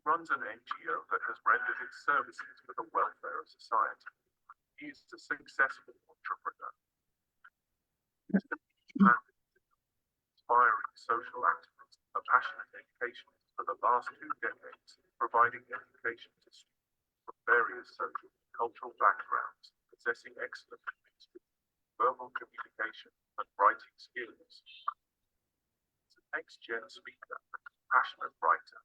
runs an NGO that has rendered its services for the welfare of society. He is a successful entrepreneur. Mr. Inspiring social activist, a passionate educationist for the last 2 decades, providing education to students from various social and cultural backgrounds, possessing excellent verbal communication and writing skills. He's a next-gen speaker and passionate writer.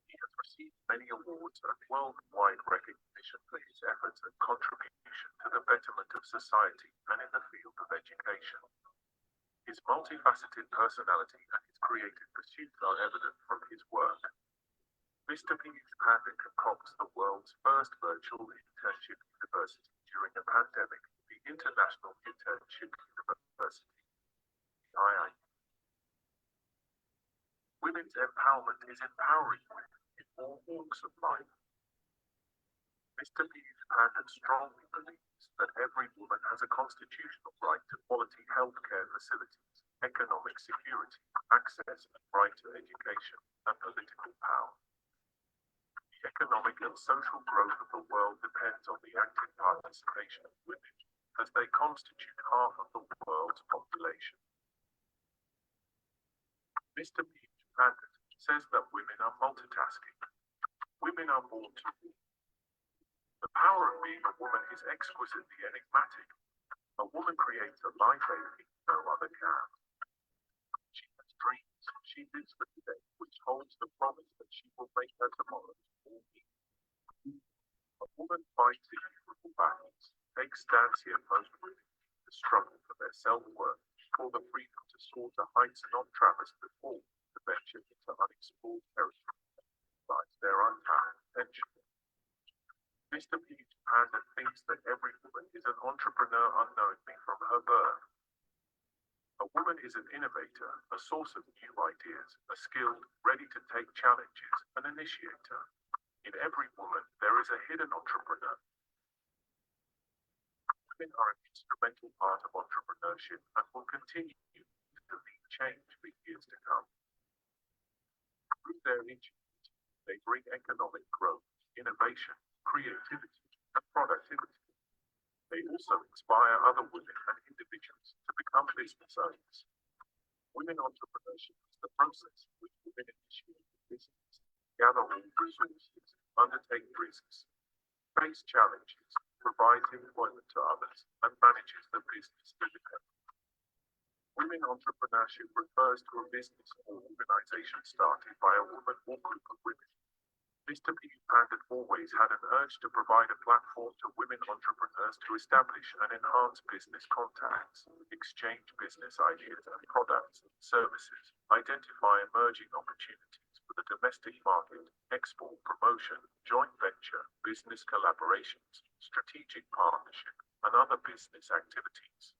He has received many awards and worldwide recognition for his efforts and contribution to the betterment of society and in the field of education. His multifaceted personality and his creative pursuits are evident from his work. Mr. Piyush Pandit concocts the world's first virtual internship university during a pandemic, the International Internship University, II. Women's empowerment is empowering women in all walks of life. Mr. Piyush Pandit strongly believes that every woman has a constitutional right to quality healthcare facilities, economic security, access and right to education, and political power. The economic and social growth of the world depends on the active participation of women, as they constitute half of the world's population. Mr. Piyush Pandit says that women are multitasking. Women are born to rule. The power of being a woman is exquisitely enigmatic. A woman creates a life no other can. She has dreams. She lives for today, which holds the promise that she will make her tomorrows all meaningful. A woman fights innumerable battles, takes stands here most women to struggle for their self-worth, for the freedom to soar to heights not traversed before, to venture into unexplored territory, besides their untapped potential. Mr. Piyush Pandit thinks that every woman is an entrepreneur unknowingly from her birth. A woman is an innovator, a source of new ideas, a skilled, ready to take challenges, an initiator. In every woman, there is a hidden entrepreneur. Women are an instrumental part of entrepreneurship and will continue to lead change for years to come. Through their ingenuity, they bring economic growth, innovation, creativity, and productivity. They also inspire other women and individuals to become business owners. Women entrepreneurship is the process in which women initiate a business, gather all resources, undertake risks, face challenges, provides employment to others, and manages the business independently. Women entrepreneurship refers to a business or organization started by a woman or group of women. Mr. Piyush Pandit always had an urge to provide a platform to women entrepreneurs to establish and enhance business contacts, exchange business ideas and products and services, identify emerging opportunities for the domestic market, export promotion, joint venture, business collaborations, strategic partnership, and other business activities.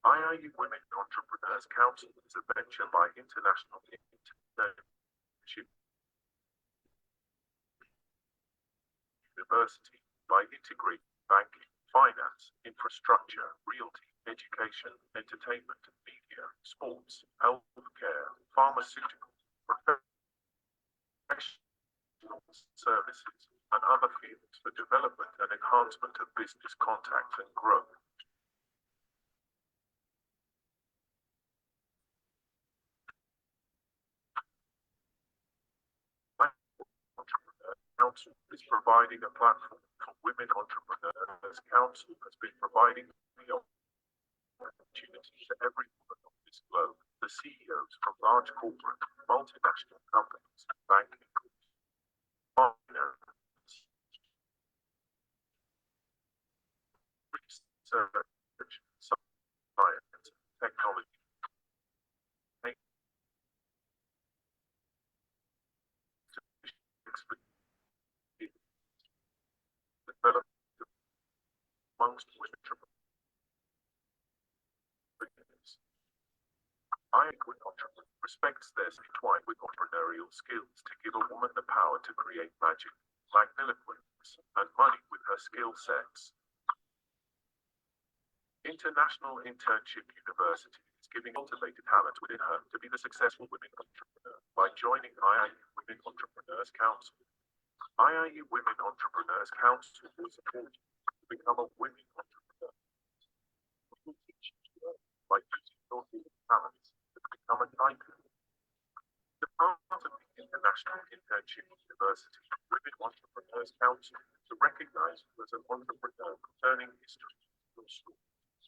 IIU Women Entrepreneurs Council is a venture by International Internship University by integrating banking, finance, infrastructure, realty, education, entertainment, media, sports, healthcare, pharmaceuticals, professional services, and other fields for development and enhancement of business contacts and growth. Council is providing a platform for women entrepreneurs. Council has been providing the opportunity to every woman on this globe, the CEOs from large corporate, multinational companies, banking groups, finance, research, science, technology, amongst women entrepreneurs. IIU respects theirs entwined with entrepreneurial skills to give a woman the power to create magic, magniloquence, and money with her skill sets. International Internship University is giving cultivated talent within her to be the successful women entrepreneur by joining IIU Women Entrepreneurs Council. IIU Women Entrepreneurs Council will support you to become a women entrepreneur. We will teach you to learn by using your hidden talents to become an icon. The part of the International Internship University Women Entrepreneurs Council to recognize you as an entrepreneur turning history into your story.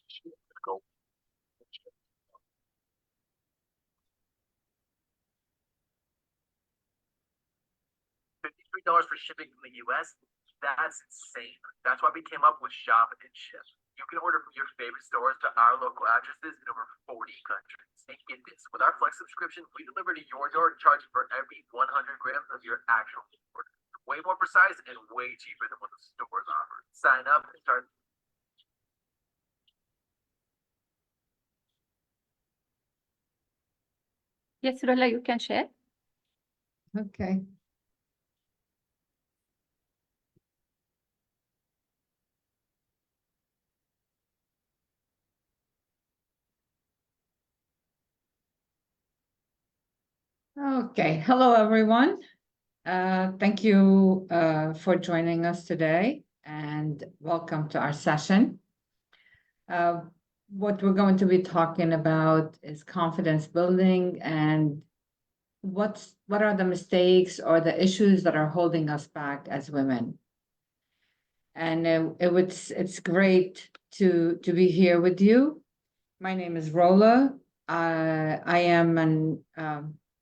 Achieve the goal. $53 for shipping from the US. That's insane. That's why we came up with Shop and Ship. You can order from your favorite stores to our local addresses in over 40 countries. And get this, with our Flex subscription, we deliver to your door, charging for every 100 grams of your actual order. Way more precise and way cheaper than what the stores offer. Sign up and start. Yes, Rolla, you can share. Okay. Okay, hello everyone. Thank you for joining us today and welcome to our session. What we're going to be talking about is confidence building and what are the mistakes or the issues that are holding us back as women. And it's great to be here with you. My name is Rolla.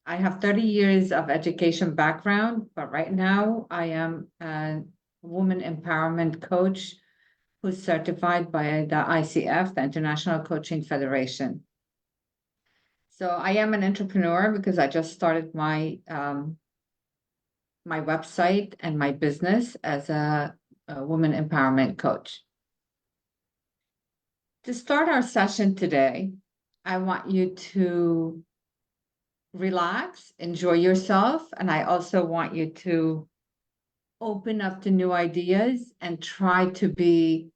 I have 30 years of education background, but right now I am a woman empowerment coach who's certified by the ICF, the International Coaching Federation. So I am an entrepreneur because I just started my website and my business as a woman empowerment coach. To start our session today, I want you to relax, enjoy yourself, and I also want you to open up to new ideas and try to be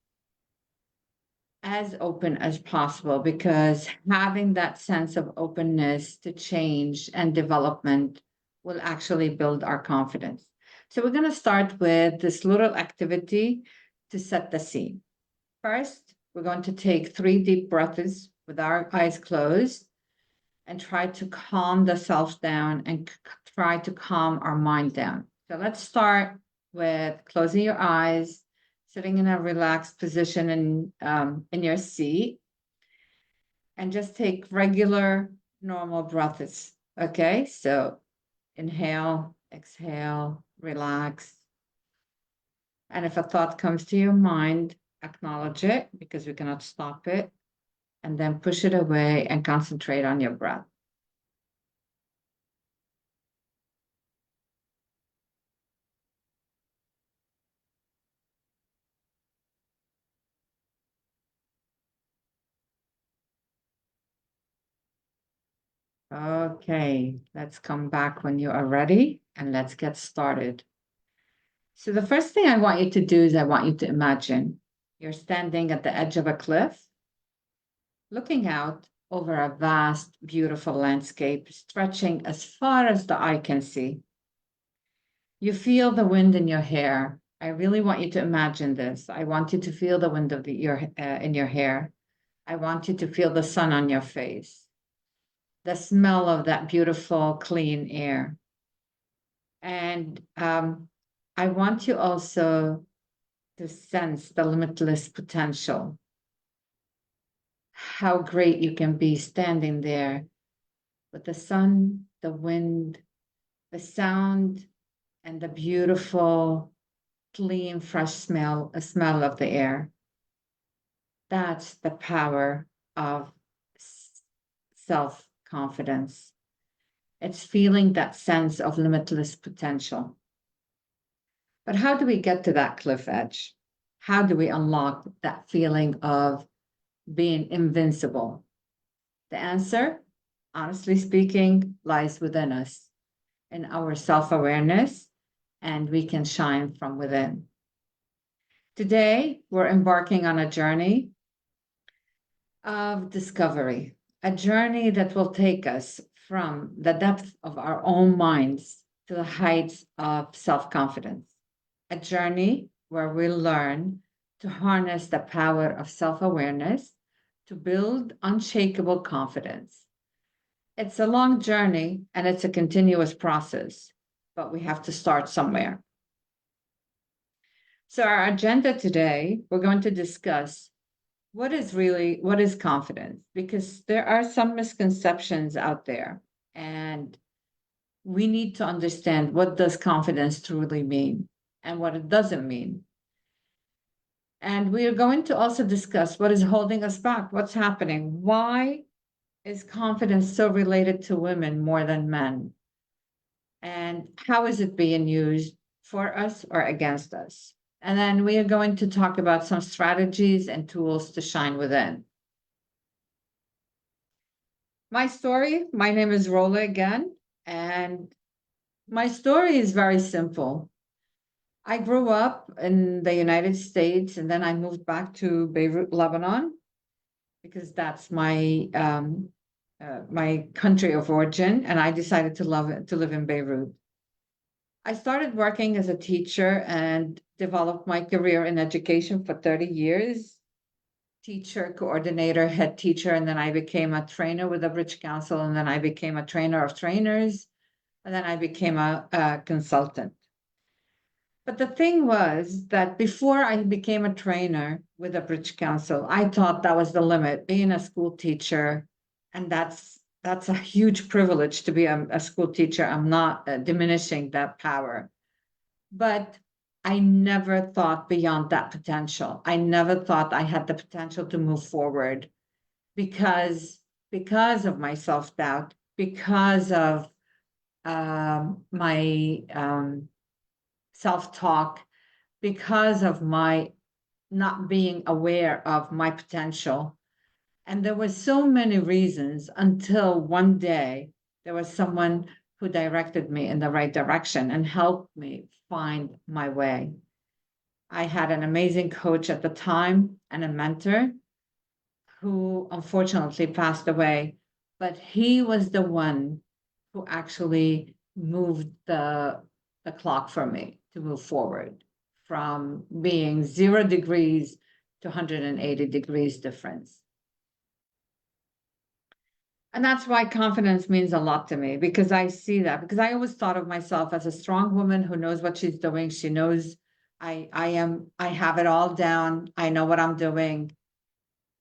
as open as possible, because having that sense of openness to change and development will actually build our confidence. So we're going to start with this little activity to set the scene. First, we're going to take 3 deep breaths with our eyes closed and try to calm the self down and try to calm our mind down. So let's start with closing your eyes, sitting in a relaxed position in your seat, and just take regular, normal breaths. Okay, so inhale, exhale, relax. And if a thought comes to your mind, acknowledge it because we cannot stop it, and then push it away and concentrate on your breath. Okay, let's come back when you are ready and let's get started. So the first thing I want you to do is I want you to imagine you're standing at the edge of a cliff, looking out over a vast, beautiful landscape stretching as far as the eye can see. You feel the wind in your hair. I really want you to imagine this. I want you to feel the wind of in your hair. I want you to feel the sun on your face, the smell of that beautiful, clean air. And I want you also to sense the limitless potential, how great you can be standing there with the sun, the wind, the sound, and the beautiful, clean, fresh smell of the air. That's the power of self-confidence. It's feeling that sense of limitless potential. But how do we get to that cliff edge? How do we unlock that feeling of being invincible? The answer, honestly speaking, lies within us, in our self-awareness, and we can shine from within. Today, we're embarking on a journey of discovery, a journey that will take us from the depth of our own minds to the heights of self-confidence. A journey where we learn to harness the power of self-awareness to build unshakable confidence. It's a long journey and it's a continuous process, but we have to start somewhere. So our agenda today, we're going to discuss what is confidence? Because there are some misconceptions out there, and we need to understand what does confidence truly mean and what it doesn't mean. And we are going to also discuss what is holding us back, what's happening, why is confidence so related to women more than men? And how is it being used for us or against us? And then we are going to talk about some strategies and tools to shine within. My story, my name is Rolla again, and my story is very simple. I grew up in the United States, and then I moved back to Beirut, Lebanon, because that's my my country of origin, and I decided to live in Beirut. I started working as a teacher and developed my career in education for 30 years. Teacher, coordinator, head teacher, and then I became a trainer with the British Council, and then I became a trainer of trainers, and then I became a consultant. But the thing was that before I became a trainer with the British Council, I thought that was the limit, being a school teacher, and that's a huge privilege to be a school teacher. I'm not diminishing that power, but I never thought beyond that potential. I never thought I had the potential to move forward because of my self-doubt, because of my self-talk, because of my not being aware of my potential. And there were so many reasons until one day there was someone who directed me in the right direction and helped me find my way. I had an amazing coach at the time and a mentor who unfortunately passed away, but he was the one who actually moved the clock for me to move forward from being 0 degrees to 180 degrees difference. And that's why confidence means a lot to me, because I see that, because I always thought of myself as a strong woman who knows what she's doing. She knows I have it all down. I know what I'm doing.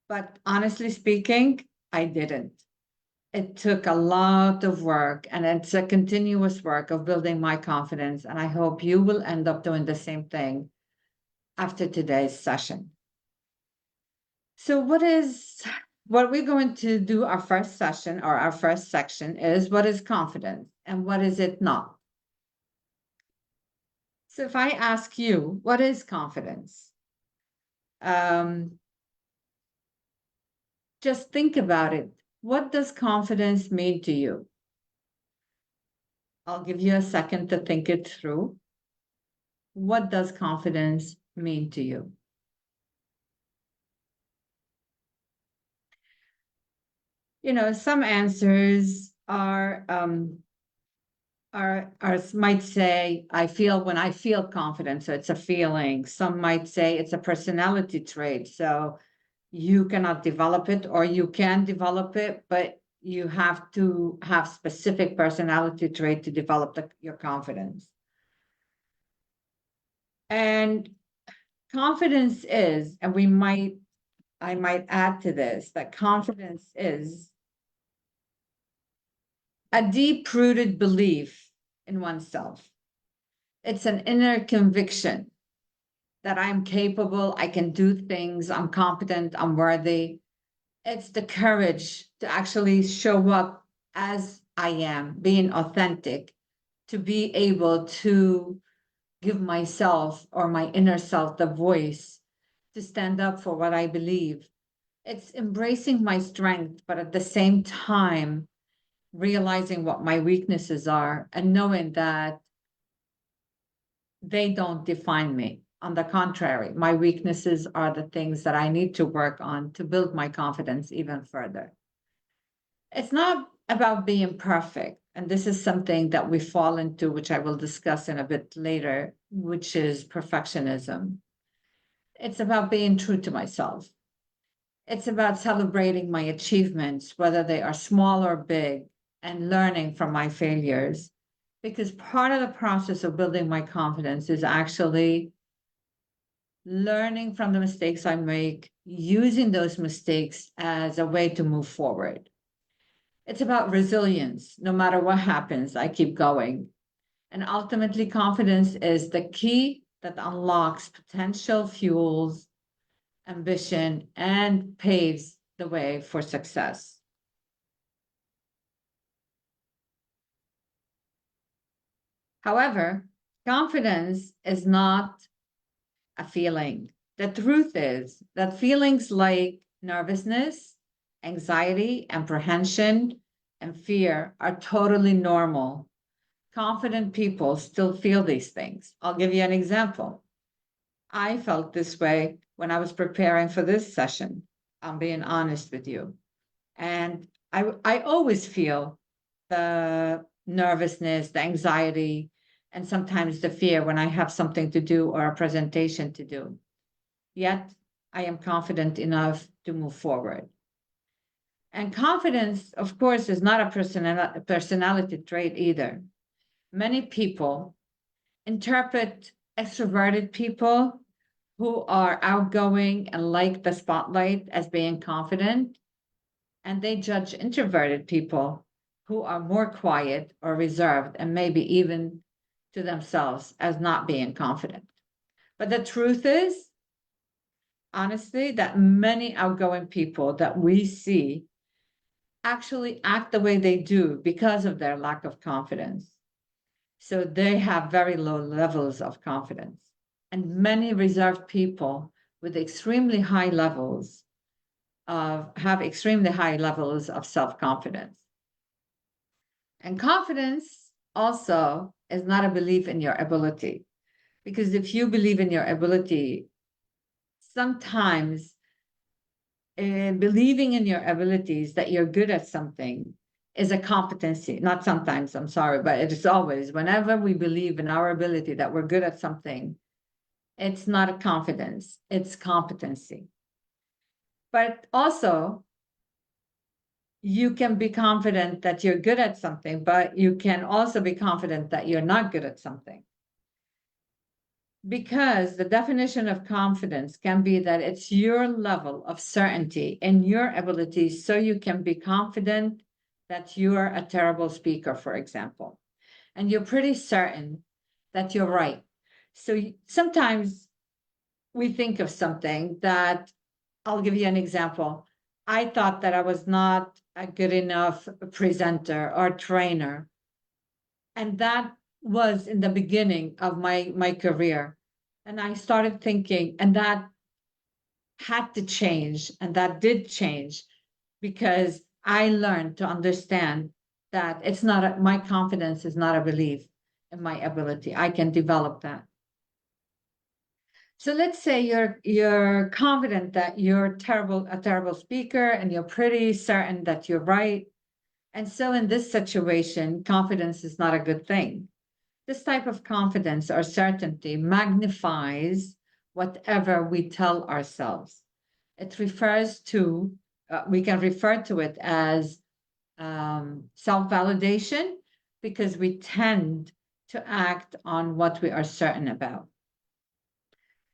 But honestly speaking, I didn't. It took a lot of work, and it's a continuous work of building my confidence. And I hope you will end up doing the same thing after today's session. So what we're going to do our first session or our first section is what is confidence and what is it not? So if I ask you, what is confidence? Just think about it. What does confidence mean to you? I'll give you a second to think it through. What does confidence mean to you? You know, some answers are might say, I feel when I feel confident, so it's a feeling. Some might say it's a personality trait, so you cannot develop it, or you can develop it, but you have to have specific personality trait to develop your confidence. And confidence is, and I might add to this, that confidence is a deep-rooted belief in oneself. It's an inner conviction that I'm capable, I can do things, I'm competent, I'm worthy. It's the courage to actually show up as I am, being authentic, to be able to give myself or my inner self the voice to stand up for what I believe. It's embracing my strength, but at the same time, realizing what my weaknesses are and knowing that they don't define me. On the contrary, my weaknesses are the things that I need to work on to build my confidence even further. It's not about being perfect. And this is something that we fall into, which I will discuss in a bit later, which is perfectionism. It's about being true to myself. It's about celebrating my achievements, whether they are small or big, and learning from my failures. Because part of the process of building my confidence is actually learning from the mistakes I make, using those mistakes as a way to move forward. It's about resilience. No matter what happens, I keep going. And ultimately, confidence is the key that unlocks potential, fuels ambition, and paves the way for success. However, confidence is not a feeling. The truth is that feelings like nervousness, anxiety, apprehension, and fear are totally normal. Confident people still feel these things. I'll give you an example. I felt this way when I was preparing for this session. I'm being honest with you. And I always feel the nervousness, the anxiety, and sometimes the fear when I have something to do or a presentation to do. Yet I am confident enough to move forward. And confidence, of course, is not a personality trait either. Many people interpret extroverted people who are outgoing and like the spotlight as being confident, and they judge introverted people who are more quiet or reserved and maybe even to themselves as not being confident. But the truth is, honestly, that many outgoing people that we see actually act the way they do because of their lack of confidence. So they have very low levels of confidence. And many reserved people with extremely high levels have extremely high levels of self-confidence. And confidence also is not a belief in your ability. Because if you believe in your ability, sometimes believing in your abilities that you're good at something is a competency. Not sometimes, I'm sorry, but it is always. Whenever we believe in our ability that we're good at something, it's not a confidence, it's competency. But also, you can be confident that you're good at something, but you can also be confident that you're not good at something. Because the definition of confidence can be that it's your level of certainty in your abilities, so you can be confident that you're a terrible speaker, for example, and you're pretty certain that you're right. So sometimes we think of something that, I'll give you an example. I thought that I was not a good enough presenter or trainer. And that was in the beginning of my career. And I started thinking, and that had to change, and that did change because I learned to understand that it's not my confidence is not a belief in my ability. I can develop that. So let's say you're confident that you're a terrible speaker, and you're pretty certain that you're right. And so in this situation, confidence is not a good thing. This type of confidence or certainty magnifies whatever we tell ourselves. It refers to, we can refer to it as self-validation, because we tend to act on what we are certain about,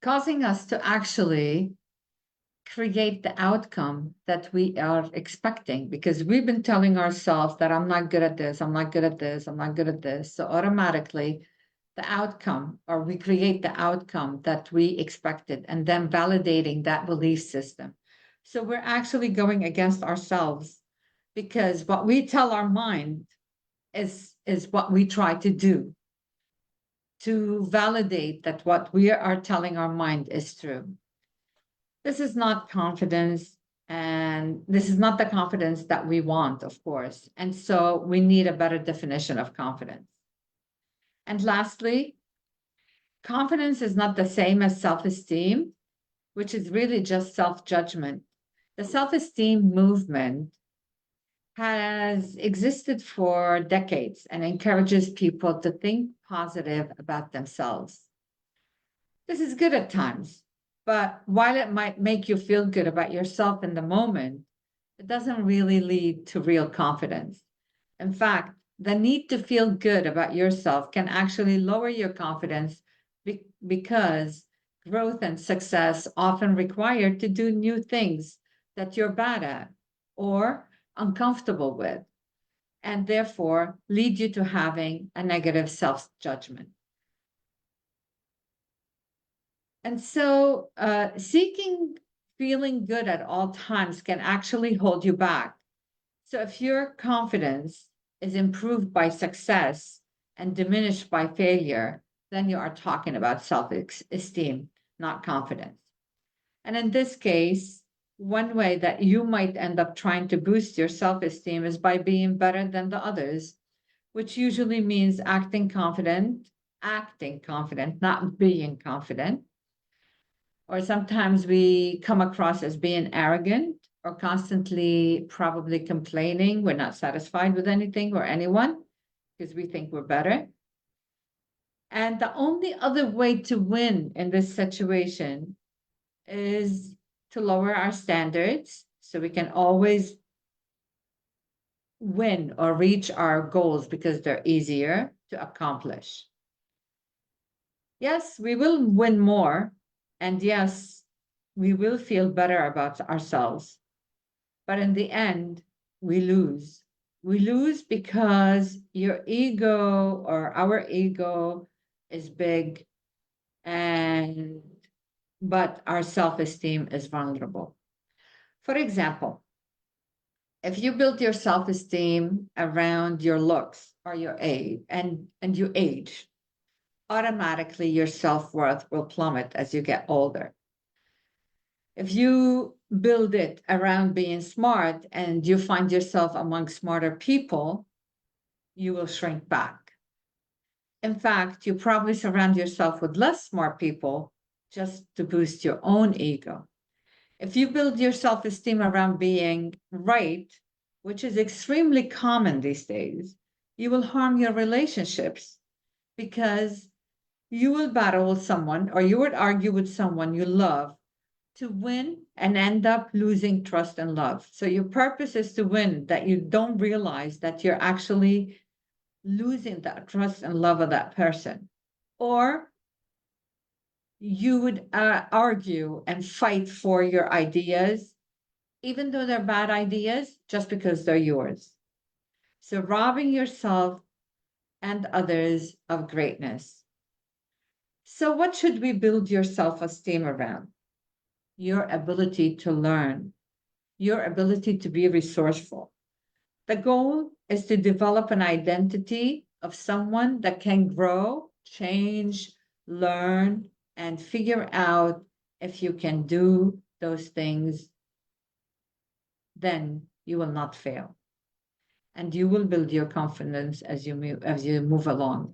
causing us to actually create the outcome that we are expecting, because we've been telling ourselves that I'm not good at this, I'm not good at this, I'm not good at this. So automatically the outcome, or we create the outcome that we expected, and then validating that belief system. So we're actually going against ourselves, because what we tell our mind is what we try to do to validate that what we are telling our mind is true. This is not confidence, and this is not the confidence that we want, of course. And so we need a better definition of confidence. And lastly, confidence is not the same as self-esteem, which is really just self-judgment. The self-esteem movement has existed for decades and encourages people to think positive about themselves. This is good at times, but while it might make you feel good about yourself in the moment, it doesn't really lead to real confidence. In fact, the need to feel good about yourself can actually lower your confidence because growth and success often require to do new things that you're bad at or uncomfortable with, and therefore lead you to having a negative self judgment. And so, seeking feeling good at all times can actually hold you back. So, if your confidence is improved by success and diminished by failure, then you are talking about self esteem, not confidence. And in this case, one way that you might end up trying to boost your self esteem is by being better than the others, which usually means acting confident, not being confident. Or sometimes we come across as being arrogant or constantly probably complaining. We're not satisfied with anything or anyone because we think we're better. And the only other way to win in this situation is to lower our standards so we can always win or reach our goals because they're easier to accomplish. Yes, we will win more. And yes, we will feel better about ourselves. But in the end, we lose. We lose because your ego or our ego is big and but our self-esteem is vulnerable. For example, if you build your self-esteem around your looks or your age and you age, automatically your self-worth will plummet as you get older. If you build it around being smart and you find yourself among smarter people, you will shrink back. In fact, you probably surround yourself with less smart people just to boost your own ego. If you build your self esteem around being right, which is extremely common these days, you will harm your relationships because you will battle with someone or you would argue with someone you love to win and end up losing trust and love. So your purpose is to win, that you don't realize that you're actually losing that trust and love of that person. Or you would argue and fight for your ideas, even though they're bad ideas, just because they're yours. So robbing yourself and others of greatness. So, what should we build your self esteem around? Your ability to learn, your ability to be resourceful. The goal is to develop an identity of someone that can grow, change, learn, and figure out if you can do those things, then you will not fail. And you will build your confidence as you move along.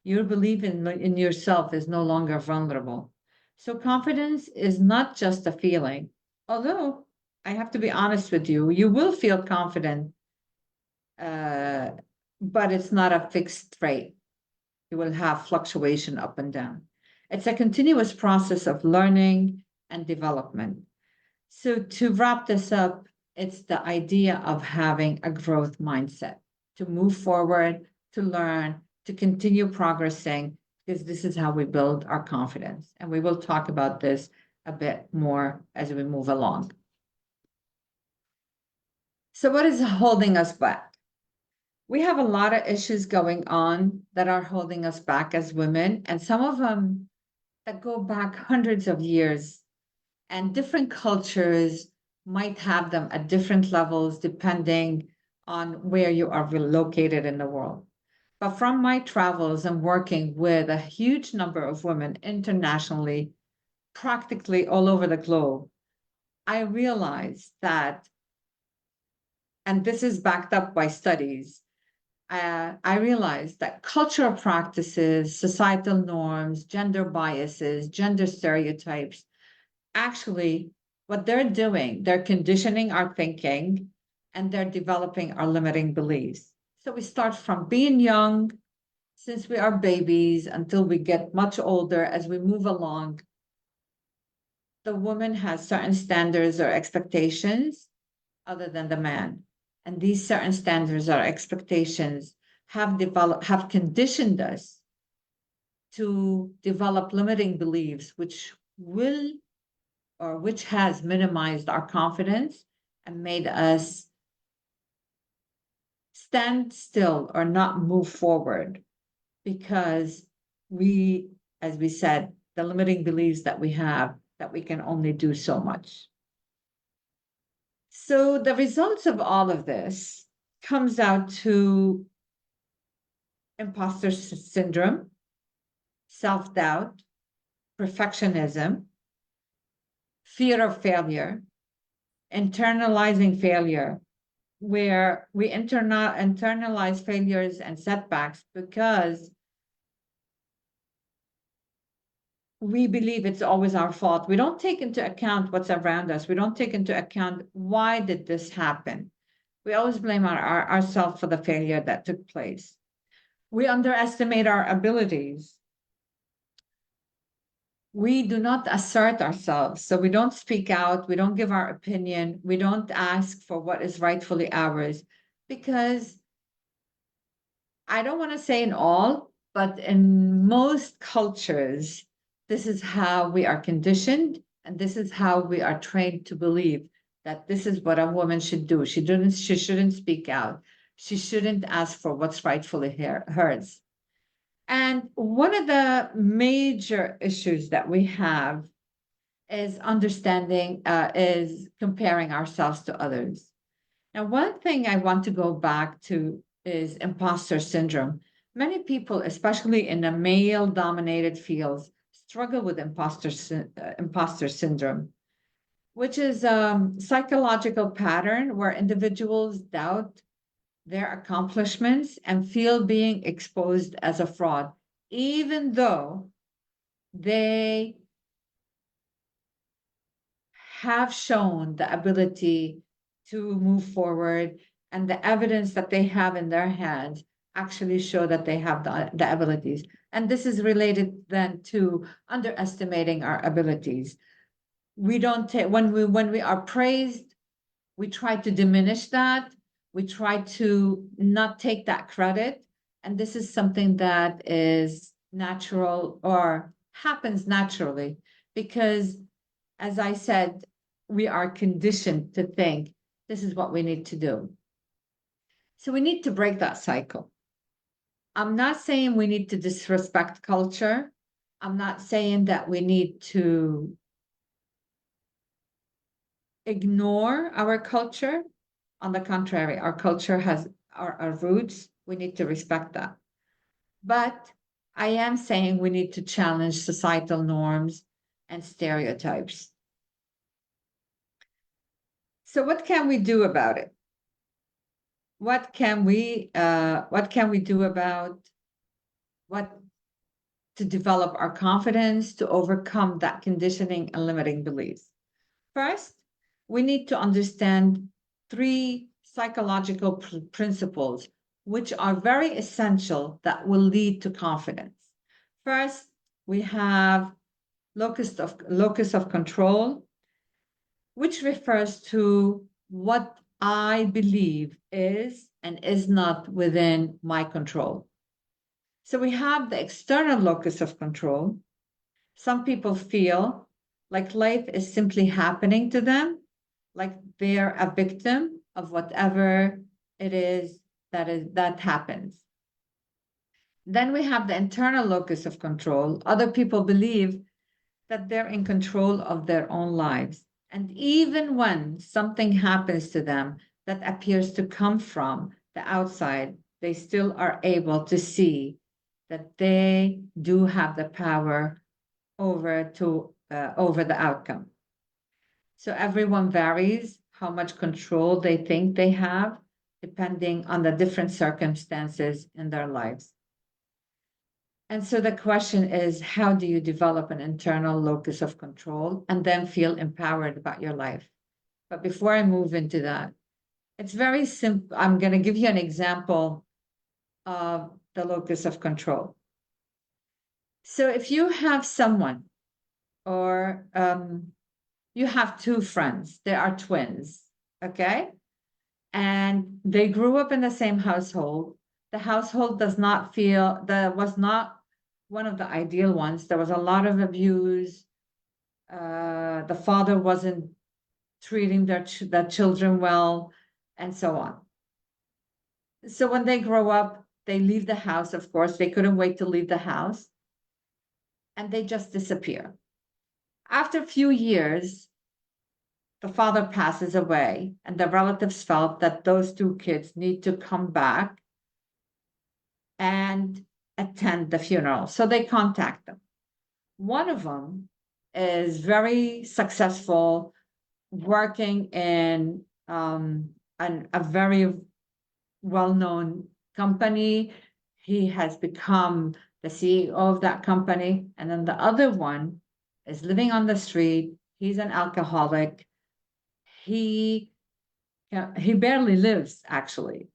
Your belief in yourself is no longer vulnerable. So confidence is not just a feeling. Although I have to be honest with you, you will feel confident, but it's not a fixed rate. You will have fluctuation up and down. It's a continuous process of learning and development. So to wrap this up, it's the idea of having a growth mindset, to move forward, to learn, to continue progressing, because this is how we build our confidence. And we will talk about this a bit more as we move along. So what is holding us back? We have a lot of issues going on that are holding us back as women, and some of them that go back hundreds of years, and different cultures might have them at different levels depending on where you are located in the world. But from my travels and working with a huge number of women internationally, practically all over the globe, I realized that, and this is backed up by studies, I realized that cultural practices, societal norms, gender biases, gender stereotypes, actually, what they're doing, they're conditioning our thinking and they're developing our limiting beliefs. So we start from being young, since we are babies, until we get much older. As we move along, the woman has certain standards or expectations other than the man. And these certain standards or expectations have conditioned us to develop limiting beliefs, which has minimized our confidence and made us stand still or not move forward, because as we said, the limiting beliefs that we have, that we can only do so much. So the results of all of this comes out to imposter syndrome, self-doubt, perfectionism, fear of failure, internalizing failure, where we internalize failures and setbacks because we believe it's always our fault. We don't take into account what's around us. We don't take into account, why did this happen? We always blame ourselves for the failure that took place. We underestimate our abilities. We do not assert ourselves. So we don't speak out. We don't give our opinion. We don't ask for what is rightfully ours, because I don't want to say in all, but in most cultures, this is how we are conditioned, and this is how we are trained to believe that this is what a woman should do. She shouldn't speak out. She shouldn't ask for what's rightfully hers. And one of the major issues that we have is comparing ourselves to others. Now, one thing I want to go back to is imposter syndrome. Many people, especially in the male-dominated fields, struggle with imposter syndrome, which is a psychological pattern where individuals doubt their accomplishments and feel being exposed as a fraud, even though they have shown the ability to move forward, and the evidence that they have in their hands actually show that they have the abilities. And this is related then to underestimating our abilities. We don't take, when we are praised, we try to diminish that. We try to not take that credit. And this is something that is natural or happens naturally, because, as I said, we are conditioned to think this is what we need to do. So we need to break that cycle. I'm not saying we need to disrespect culture. I'm not saying that we need to ignore our culture. On the contrary, our culture has our roots. We need to respect that. But I am saying we need to challenge societal norms and stereotypes. So what can we do about it? What can we do about to develop our confidence, to overcome that conditioning and limiting beliefs? First, we need to understand 3 psychological principles, which are very essential, that will lead to confidence. First, we have locus of control, which refers to what I believe is and is not within my control. So we have the external locus of control. Some people feel like life is simply happening to them, like they're a victim of whatever it is that happens. Then we have the internal locus of control. Other people believe that they're in control of their own lives. And even when something happens to them that appears to come from the outside, they still are able to see that they do have the power over the outcome. So everyone varies how much control they think they have, depending on the different circumstances in their lives. And so the question is, how do you develop an internal locus of control and then feel empowered about your life? But before I move into that, It's very simple. I'm going to give you an example of the locus of control. So if you have someone or you have two friends, they are twins, okay? And they grew up in the same household. The household does not feel, that was not one of the ideal ones. There was a lot of abuse. The father wasn't treating their children well, and so on. So when they grow up, they leave the house, of course, they couldn't wait to leave the house, and they just disappear. After a few years, the father passes away, and the relatives felt that those two kids need to come back and attend the funeral. So they contact them. One of them is very successful, working in a very well-known company. He has become the CEO of that company. And then the other one is living on the street. He's an alcoholic. He barely lives, actually.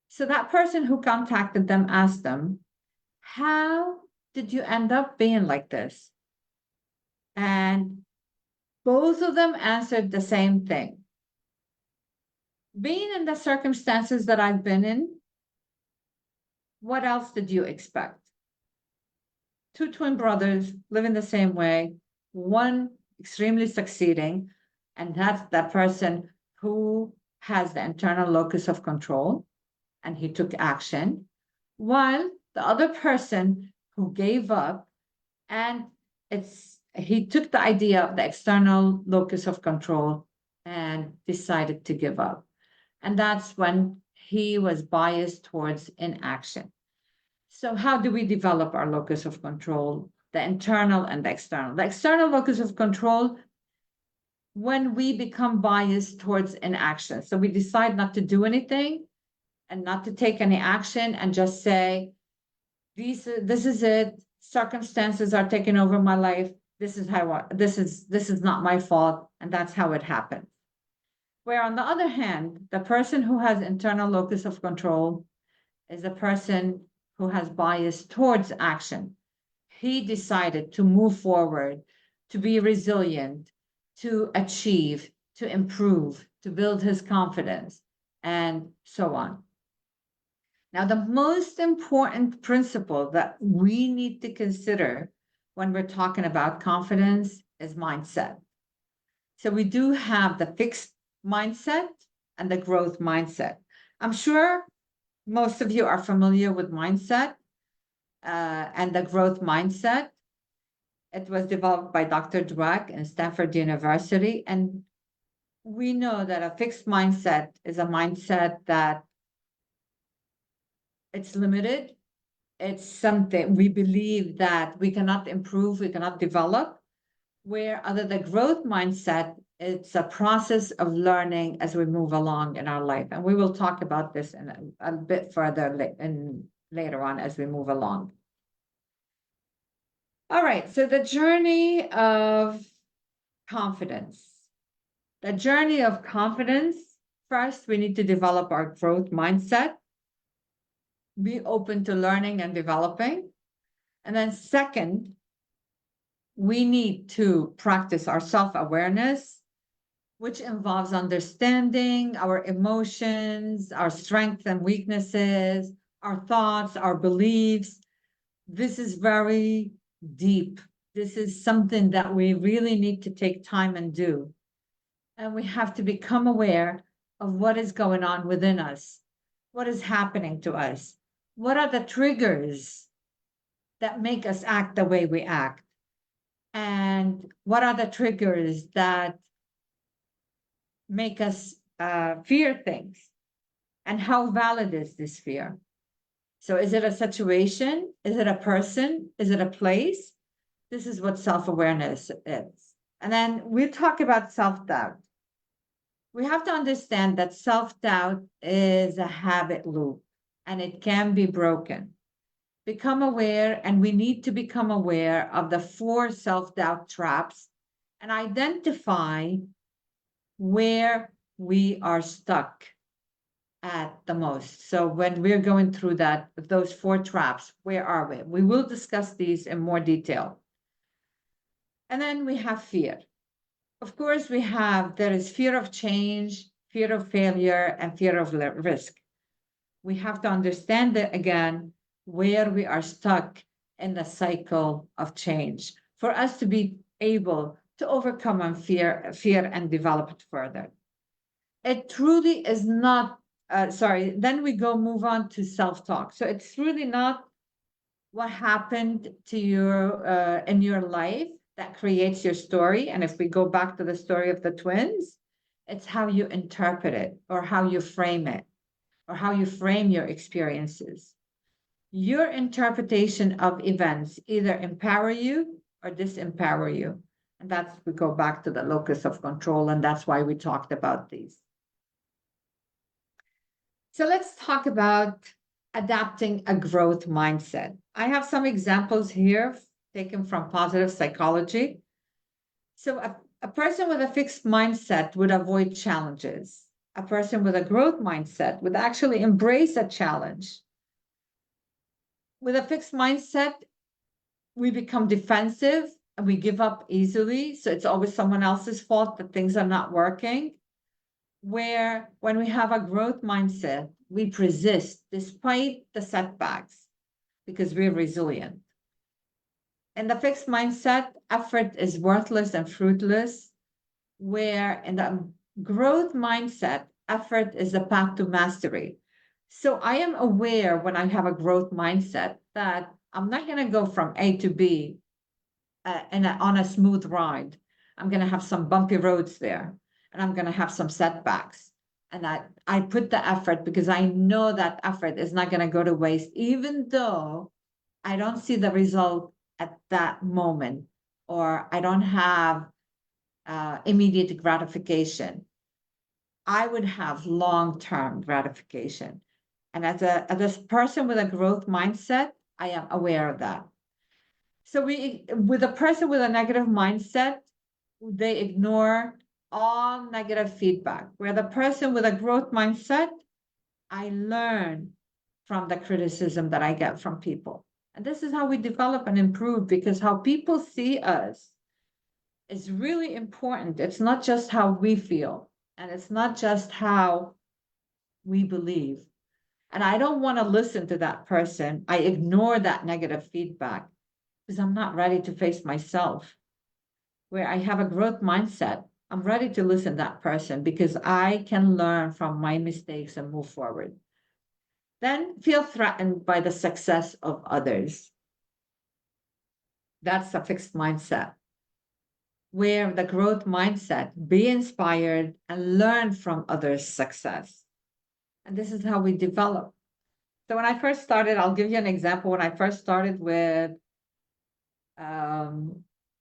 So that person who contacted them asked them, how did you end up being like this? And both of them answered the same thing. Being in the circumstances that I've been in, what else did you expect? Two twin brothers living the same way, one extremely succeeding, and that's that person who has the internal locus of control, and he took action, while the other person who gave up, and he took the idea of the external locus of control and decided to give up. And that's when he was biased towards inaction. So how do we develop our locus of control, the internal and the external? The external locus of control, when we become biased towards inaction. So we decide not to do anything and not to take any action and just say, this is it. Circumstances are taking over my life. This is not my fault. And that's how it happened. Where on the other hand, the person who has internal locus of control is a person who has bias towards action. He decided to move forward, to be resilient, to achieve, to improve, to build his confidence, and so on. Now, the most important principle that we need to consider when we're talking about confidence is mindset. So we do have the fixed mindset and the growth mindset. I'm sure most of you are familiar with mindset and the growth mindset. It was developed by Dr. Dweck in Stanford University. And we know that a fixed mindset is a mindset that it's limited. It's something we believe that we cannot improve, we cannot develop. Where other the growth mindset, it's a process of learning as we move along in our life. And we will talk about this in a bit further later on as we move along. All right, so the journey of confidence. The journey of confidence, first, we need to develop our growth mindset, be open to learning and developing. And then second, we need to practice our self-awareness, which involves understanding our emotions, our strengths and weaknesses, our thoughts, our beliefs. This is very deep. This is something that we really need to take time and do. And we have to become aware of what is going on within us. What is happening to us? What are the triggers that make us act the way we act? And what are the triggers that make us fear things? And how valid is this fear? So is it a situation? Is it a person? Is it a place? This is what self-awareness is. And then we talk about self-doubt. We have to understand that self-doubt is a habit loop and it can be broken. Become aware, and we need to become aware of the 4 self-doubt traps and identify where we are stuck at the most. So when we're going through those 4 traps, where are we? We will discuss these in more detail. And then we have fear. Of course, there is fear of change, fear of failure, and fear of risk. We have to understand that again, where we are stuck in the cycle of change for us to be able to overcome fear and develop it further. It truly is not, then we move on to self-talk. So it's really not what happened to you in your life that creates your story. And if we go back to the story of the twins, it's how you interpret it or how you frame it or how you frame your experiences. Your interpretation of events either empower you or disempower you. And we go back to the locus of control, and that's why we talked about these. So let's talk about adapting a growth mindset. I have some examples here taken from positive psychology. So a person with a fixed mindset would avoid challenges. A person with a growth mindset would actually embrace a challenge. With a fixed mindset, we become defensive and we give up easily. So it's always someone else's fault that things are not working. Where when we have a growth mindset, we persist despite the setbacks because we're resilient. In the fixed mindset, effort is worthless and fruitless, where in the growth mindset, effort is the path to mastery. So I am aware when I have a growth mindset that I'm not going to go from A to B on a smooth ride. I'm going to have some bumpy roads there, and I'm going to have some setbacks. And I put the effort because I know that effort is not going to go to waste, even though I don't see the result at that moment, or I don't have immediate gratification. I would have long-term gratification. And as a person with a growth mindset, I am aware of that. So with a person with a negative mindset, they ignore all negative feedback. Where the person with a growth mindset, I learn from the criticism that I get from people. And this is how we develop and improve, because how people see us is really important. It's not just how we feel, and it's not just how we believe. And I don't want to listen to that person. I ignore that negative feedback because I'm not ready to face myself. Where I have a growth mindset, I'm ready to listen to that person because I can learn from my mistakes and move forward. Then feel threatened by the success of others. That's a fixed mindset. Where the growth mindset, be inspired and learn from others' success. And this is how we develop. So when I first started, I'll give you an example. When I first started with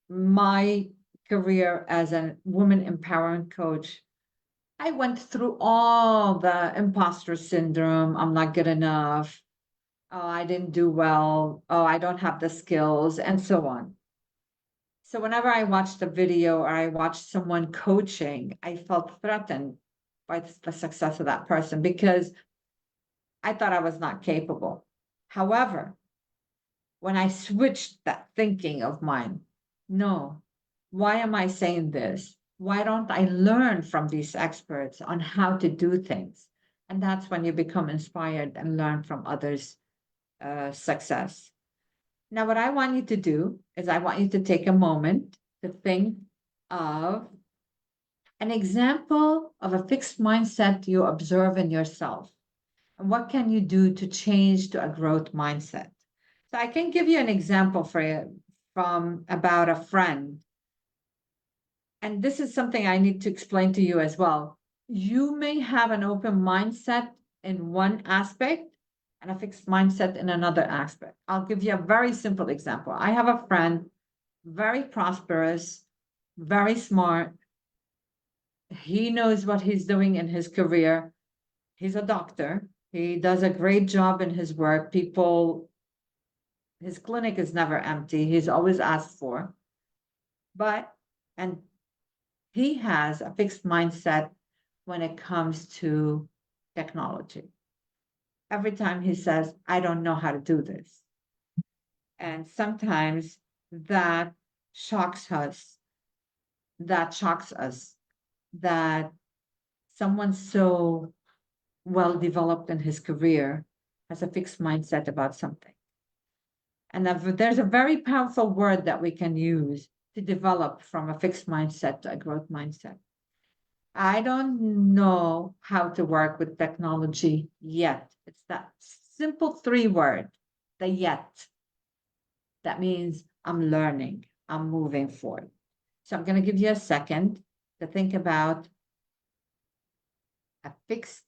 my career as a woman empowerment coach, I went through all the imposter syndrome. I'm not good enough. Oh, I didn't do well. Oh, I don't have the skills, and so on. So whenever I watched a video or I watched someone coaching, I felt threatened by the success of that person because I thought I was not capable. However, when I switched that thinking of mine, no, why am I saying this? Why don't I learn from these experts on how to do things? And that's when you become inspired and learn from others' success. Now, what I want you to do is I want you to take a moment to think of an example of a fixed mindset you observe in yourself. And what can you do to change to a growth mindset? So I can give you an example from about a friend. And this is something I need to explain to you as well. You may have an open mindset in one aspect and a fixed mindset in another aspect. I'll give you a very simple example. I have a friend, very prosperous, very smart. He knows what he's doing in his career. He's a doctor. He does a great job in his work. His clinic is never empty. He's always asked for. And he has a fixed mindset when it comes to technology. Every time he says, I don't know how to do this. And sometimes that shocks us, that someone so well developed in his career has a fixed mindset about something. And there's a very powerful word that we can use to develop from a fixed mindset to a growth mindset. I don't know how to work with technology yet. It's that simple 3 word, the yet. That means I'm learning, I'm moving forward. So I'm going to give you a second to think about a fixed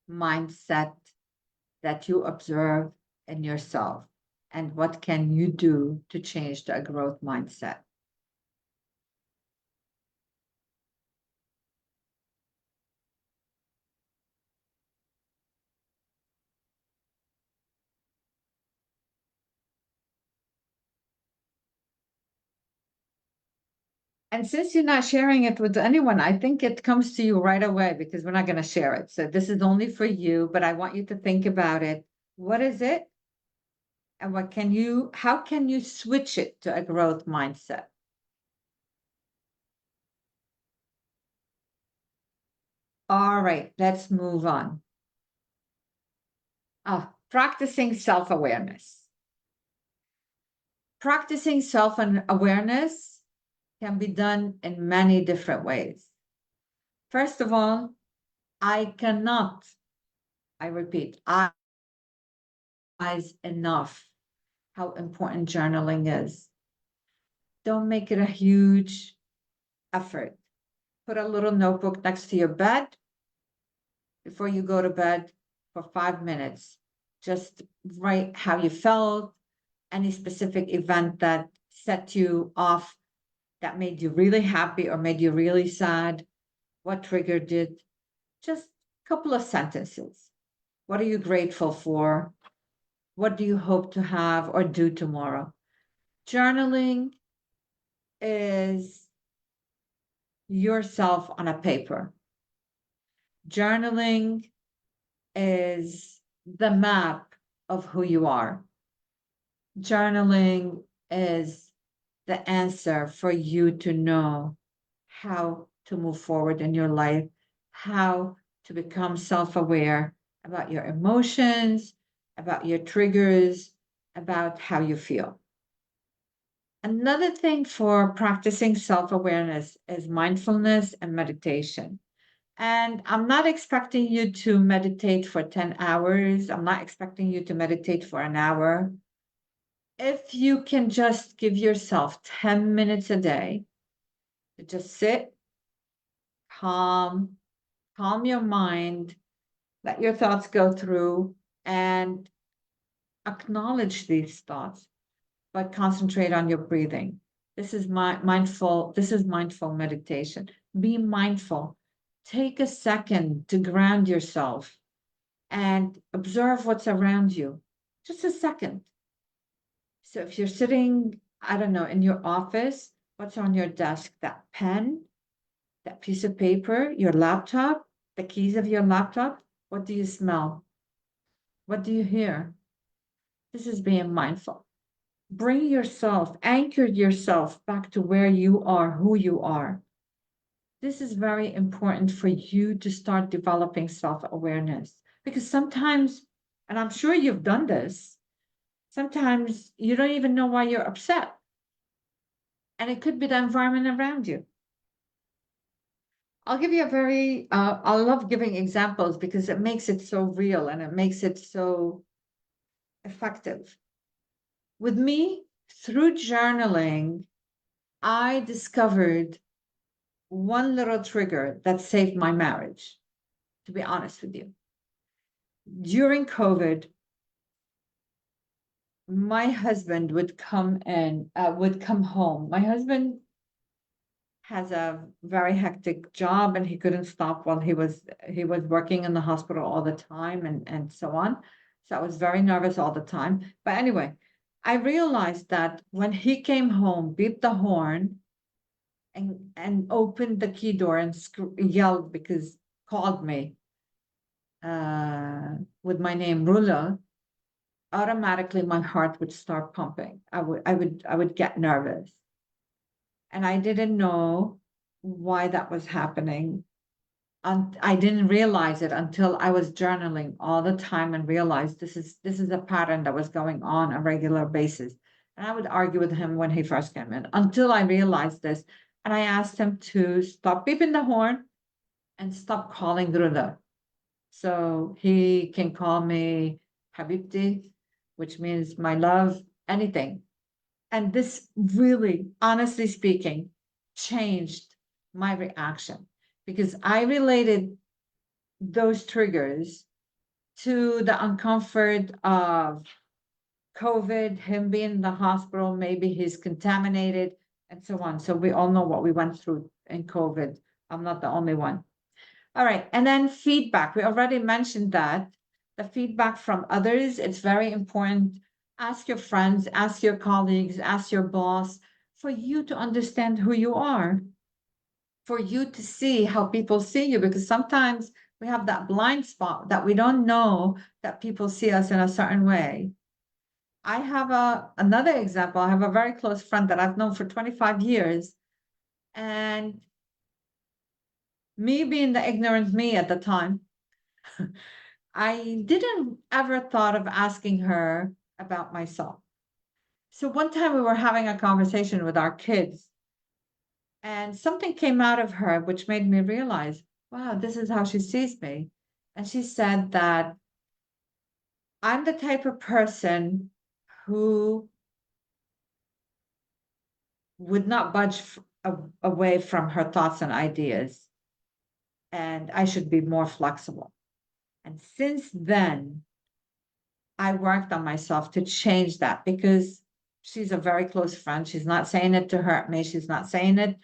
mindset that you observe in yourself and what can you do to change to a growth mindset. And since you're not sharing it with anyone, I think it comes to you right away because we're not going to share it. So this is only for you, but I want you to think about it. What is it? And how can you switch it to a growth mindset? All right, let's move on. Practicing self-awareness. Practicing self-awareness can be done in many different ways. First of all, I repeat, I enough how important journaling is. Don't make it a huge effort. Put a little notebook next to your bed before you go to bed for 5 minutes. Just write how you felt, any specific event that set you off, that made you really happy or made you really sad, what triggered it. Just a couple of sentences. What are you grateful for? What do you hope to have or do tomorrow? Journaling is yourself on a paper. Journaling is the map of who you are. Journaling is the answer for you to know how to move forward in your life, how to become self-aware about your emotions, about your triggers, about how you feel. Another thing for practicing self-awareness is mindfulness and meditation. And I'm not expecting you to meditate for 10 hours. I'm not expecting you to meditate for an hour. If you can just give yourself 10 minutes a day to just sit, calm your mind, let your thoughts go through, and acknowledge these thoughts, but concentrate on your breathing. This is mindful meditation. Be mindful. Take a second to ground yourself and observe what's around you. Just a second. So if you're sitting, I don't know, in your office, what's on your desk? That pen, that piece of paper, your laptop, the keys of your laptop. What do you smell? What do you hear? This is being mindful. Bring yourself, anchor yourself back to where you are, who you are. This is very important for you to start developing self-awareness because sometimes, and I'm sure you've done this, sometimes you don't even know why you're upset. And it could be the environment around you. I'll give you I love giving examples because it makes it so real and it makes it so effective. With me, through journaling, I discovered one little trigger that saved my marriage, to be honest with you. During COVID, my husband would come home. My husband has a very hectic job and he couldn't stop while he was working in the hospital all the time and so on. So I was very nervous all the time. But anyway, I realized that when he came home, beat the horn and opened the key door and yelled called me. with my name Rula, automatically my heart would start pumping. I would get nervous. And I didn't know why that was happening. I didn't realize it until I was journaling all the time and realized this is a pattern that was going on a regular basis. And I would argue with him when he first came in until I realized this. And I asked him to stop beeping the horn and stop calling Ruda. So he can call me Habibti, which means my love, anything. And this really, honestly speaking, changed my reaction because I related those triggers to the uncomfort of COVID, him being in the hospital, maybe he's contaminated, and so on. So we all know what we went through in COVID. I'm not the only one. All right. And then feedback. We already mentioned that the feedback from others, it's very important. Ask your friends, ask your colleagues, ask your boss for you to understand who you are, for you to see how people see you, because sometimes we have that blind spot that we don't know that people see us in a certain way. I have another example. I have a very close friend that I've known for 25 years. And me being the ignorant me at the time, I didn't ever thought of asking her about myself. So one time we were having a conversation with our kids, and something came out of her which made me realize, wow, this is how she sees me. And she said that I'm the type of person who would not budge away from her thoughts and ideas, and I should be more flexible. And since then, I worked on myself to change that because she's a very close friend. She's not saying it to hurt me. She's not saying it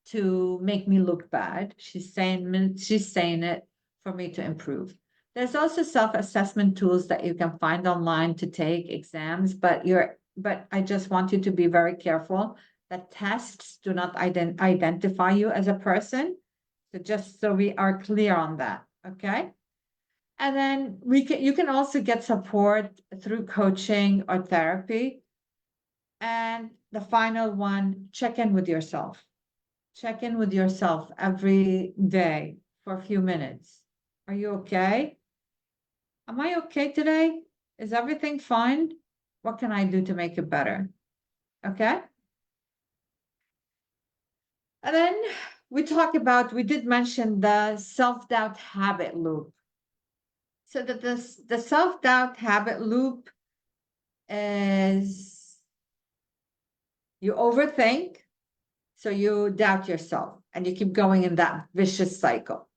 to make me look bad. She's saying it for me to improve. There's also self-assessment tools that you can find online to take exams, but I just want you to be very careful that tests do not identify you as a person. So just so we are clear on that, okay? And then you can also get support through coaching or therapy. And the final one, check in with yourself. Check in with yourself every day for a few minutes. Are you okay? Am I okay today? Is everything fine? What can I do to make it better? Okay. And then we did mention the self-doubt habit loop. So that the self-doubt habit loop is you overthink, so you doubt yourself and you keep going in that vicious cycle.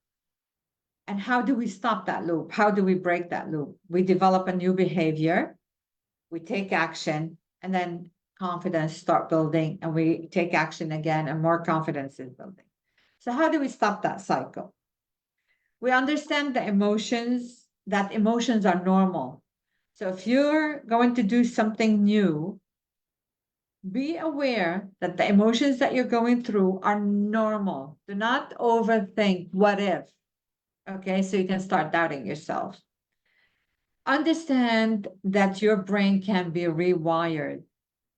And how do we stop that loop? How do we break that loop? We develop a new behavior, we take action, and then confidence start building, and we take action again, and more confidence is building. So how do we stop that cycle? We understand that emotions are normal. So if you're going to do something new, be aware that the emotions that you're going through are normal. Do not overthink what if. Okay, so you can start doubting yourself. Understand that your brain can be rewired.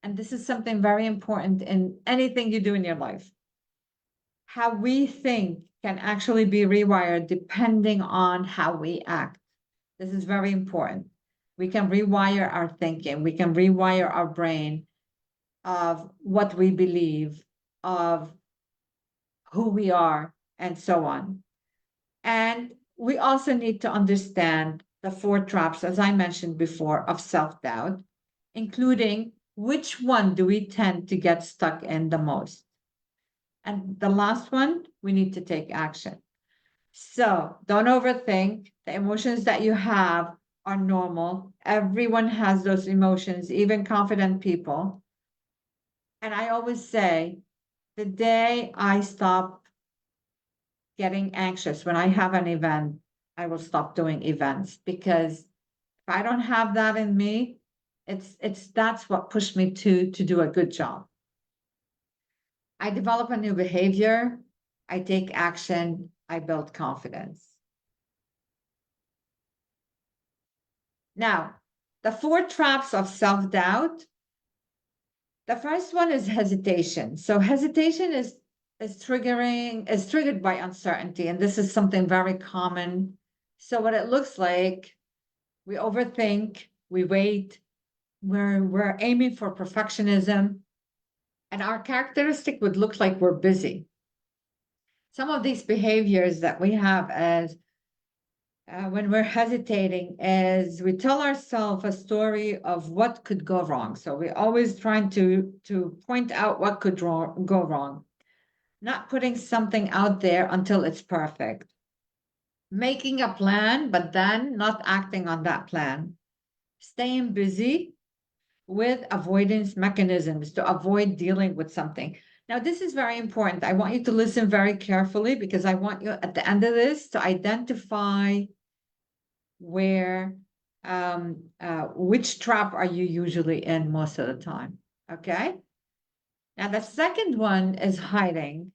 And this is something very important in anything you do in your life. How we think can actually be rewired depending on how we act. This is very important. We can rewire our thinking. We can rewire our brain of what we believe, of who we are, and so on. And we also need to understand the 4 traps, as I mentioned before, of self-doubt, including which one do we tend to get stuck in the most. And the last one, we need to take action. So don't overthink. The emotions that you have are normal. Everyone has those emotions, even confident people. And I always say, the day I stop getting anxious when I have an event, I will stop doing events, because if I don't have that in me, that's what pushed me to do a good job. I develop a new behavior, I take action, I build confidence. Now, the 4 traps of self-doubt. The first one is hesitation. So hesitation is triggered by uncertainty, and this is something very common. So what it looks like, we overthink, we wait, we're aiming for perfectionism, and our characteristic would look like we're busy. Some of these behaviors that we have as when we're hesitating is we tell ourselves a story of what could go wrong. So we're always trying to point out what could go wrong, not putting something out there until it's perfect, making a plan, but then not acting on that plan, staying busy with avoidance mechanisms to avoid dealing with something. Now, this is very important. I want you to listen very carefully because I want you at the end of this to identify where which trap are you usually in most of the time. Okay. Now the second one is hiding.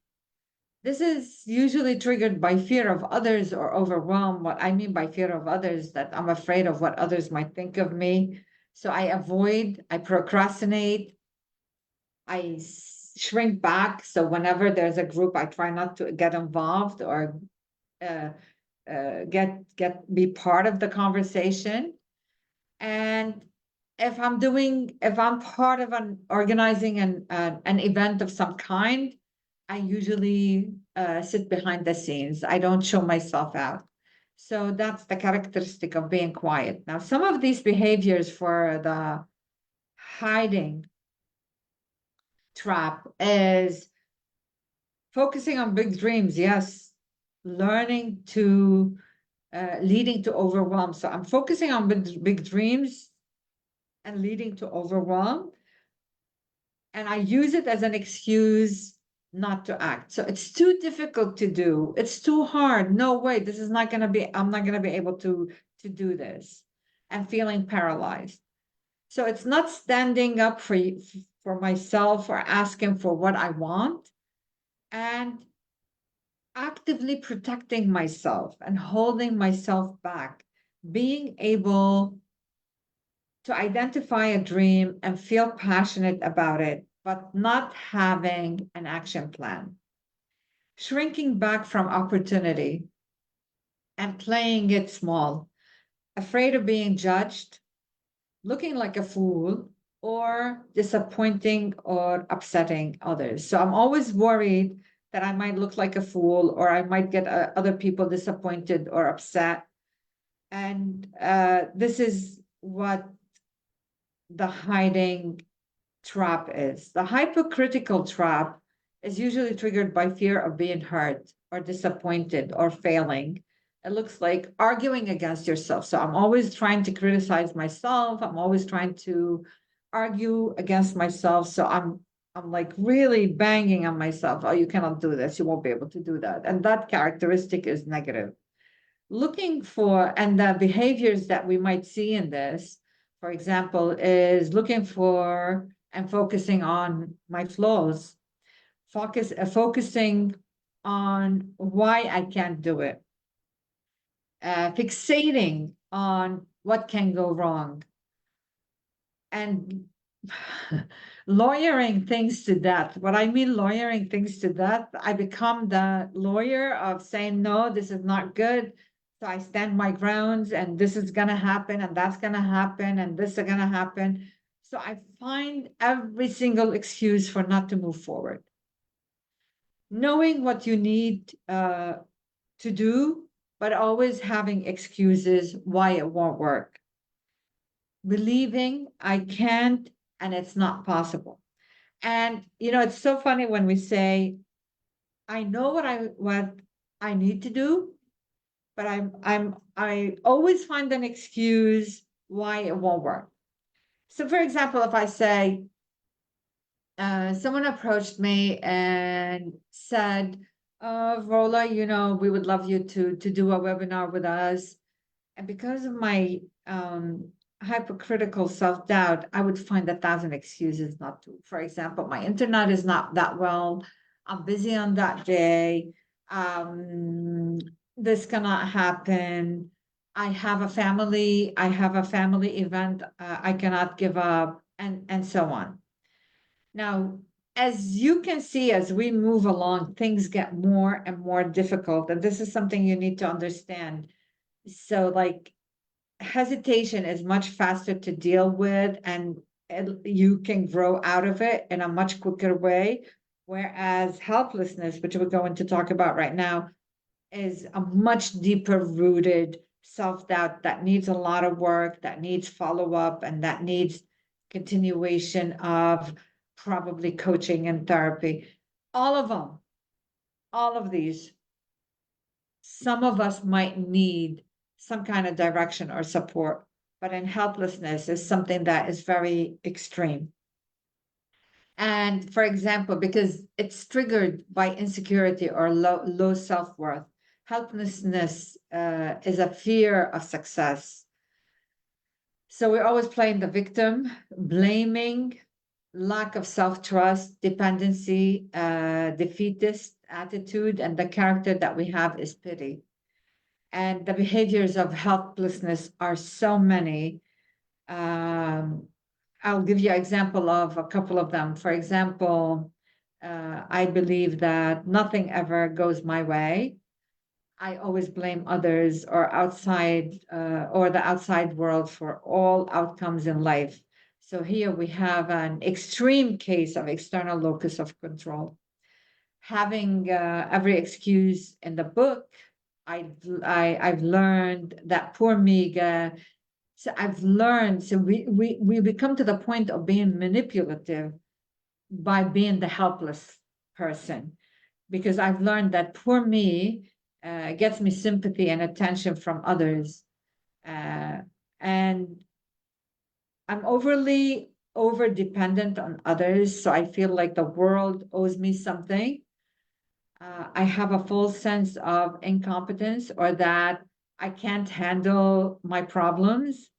This is usually triggered by fear of others or overwhelm. What I mean by fear of others, that I'm afraid of what others might think of me. So I avoid, I procrastinate, I shrink back. So whenever there's a group, I try not to get involved or be part of the conversation. And if I'm part of organizing an event of some kind, I usually sit behind the scenes. I don't show myself out. So that's the characteristic of being quiet. Now, some of these behaviors for the hiding trap is focusing on big dreams. Yes. Learning to leading to overwhelm. So I'm focusing on big dreams and leading to overwhelm. And I use it as an excuse not to act. So it's too difficult to do. It's too hard. No way. This is not going to be, I'm not going to be able to do this, and feeling paralyzed. So it's not standing up for myself or asking for what I want, and actively protecting myself and holding myself back, being able to identify a dream and feel passionate about it, but not having an action plan, shrinking back from opportunity and playing it small, afraid of being judged, looking like a fool, or disappointing or upsetting others. So I'm always worried that I might look like a fool, or I might get other people disappointed or upset. And this is what the hiding trap is. The hypocritical trap is usually triggered by fear of being hurt or disappointed or failing. It looks like arguing against yourself. So I'm always trying to criticize myself. I'm always trying to argue against myself. So I'm like really banging on myself. Oh, you cannot do this. You won't be able to do that. And that characteristic is negative. Looking for, and the behaviors that we might see in this, for example, is looking for and focusing on my flaws, focusing on why I can't do it, fixating on what can go wrong, and lawyering things to death. What I mean lawyering things to death, I become the lawyer of saying, no, this is not good. So I stand my grounds, and this is going to happen, and that's going to happen, and this is going to happen. So I find every single excuse for not to move forward. Knowing what you need to do, but always having excuses why it won't work. Believing I can't and it's not possible. And it's so funny when we say, I know what I need to do, but I always find an excuse why it won't work. So for example, if I say, someone approached me and said, Rolla, we would love you to do a webinar with us. And because of my hypocritical self-doubt, I would find 1,000 excuses not to. For example, my internet is not that well. I'm busy on that day. This cannot happen. I have a family event, I cannot give up, and so on. Now, as you can see, as we move along, things get more and more difficult, and this is something you need to understand. So, like, hesitation is much faster to deal with, and you can grow out of it in a much quicker way. Whereas helplessness, which we're going to talk about right now, is a much deeper rooted self-doubt that needs a lot of work, that needs follow-up, and that needs continuation of probably coaching and therapy. All of them, all of these. Some of us might need some kind of direction or support, but in helplessness is something that is very extreme. And for example, because it's triggered by insecurity or low self-worth, helplessness is a fear of success. So we're always playing the victim, blaming, lack of self-trust, dependency, defeatist attitude, and the character that we have is pity. And the behaviors of helplessness are so many. I'll give you an example of a couple of them. For example, I believe that nothing ever goes my way. I always blame others or or the outside world for all outcomes in life. So here we have an extreme case of external locus of control. Having every excuse in the book, I've learned that poor me. So I've learned. So we become to the point of being manipulative by being the helpless person, because I've learned that poor me gets me sympathy and attention from others, and I'm overly over dependent on others. So I feel like the world owes me something. I have a full sense of incompetence or that I can't handle my problems.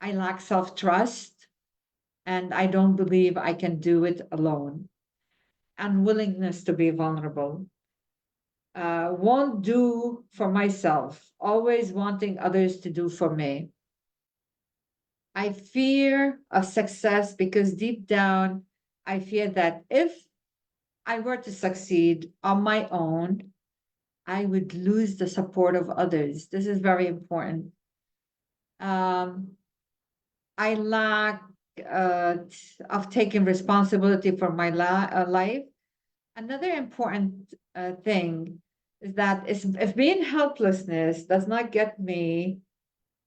I lack self trust and I don't believe I can do it alone. Unwillingness to be vulnerable. Won't do for myself, always wanting others to do for me. I fear of success because deep down, I fear that if I were to succeed on my own, I would lose the support of others. This is very important. Um, I lack of taking responsibility for my life. Another important thing is that if being helplessness does not get me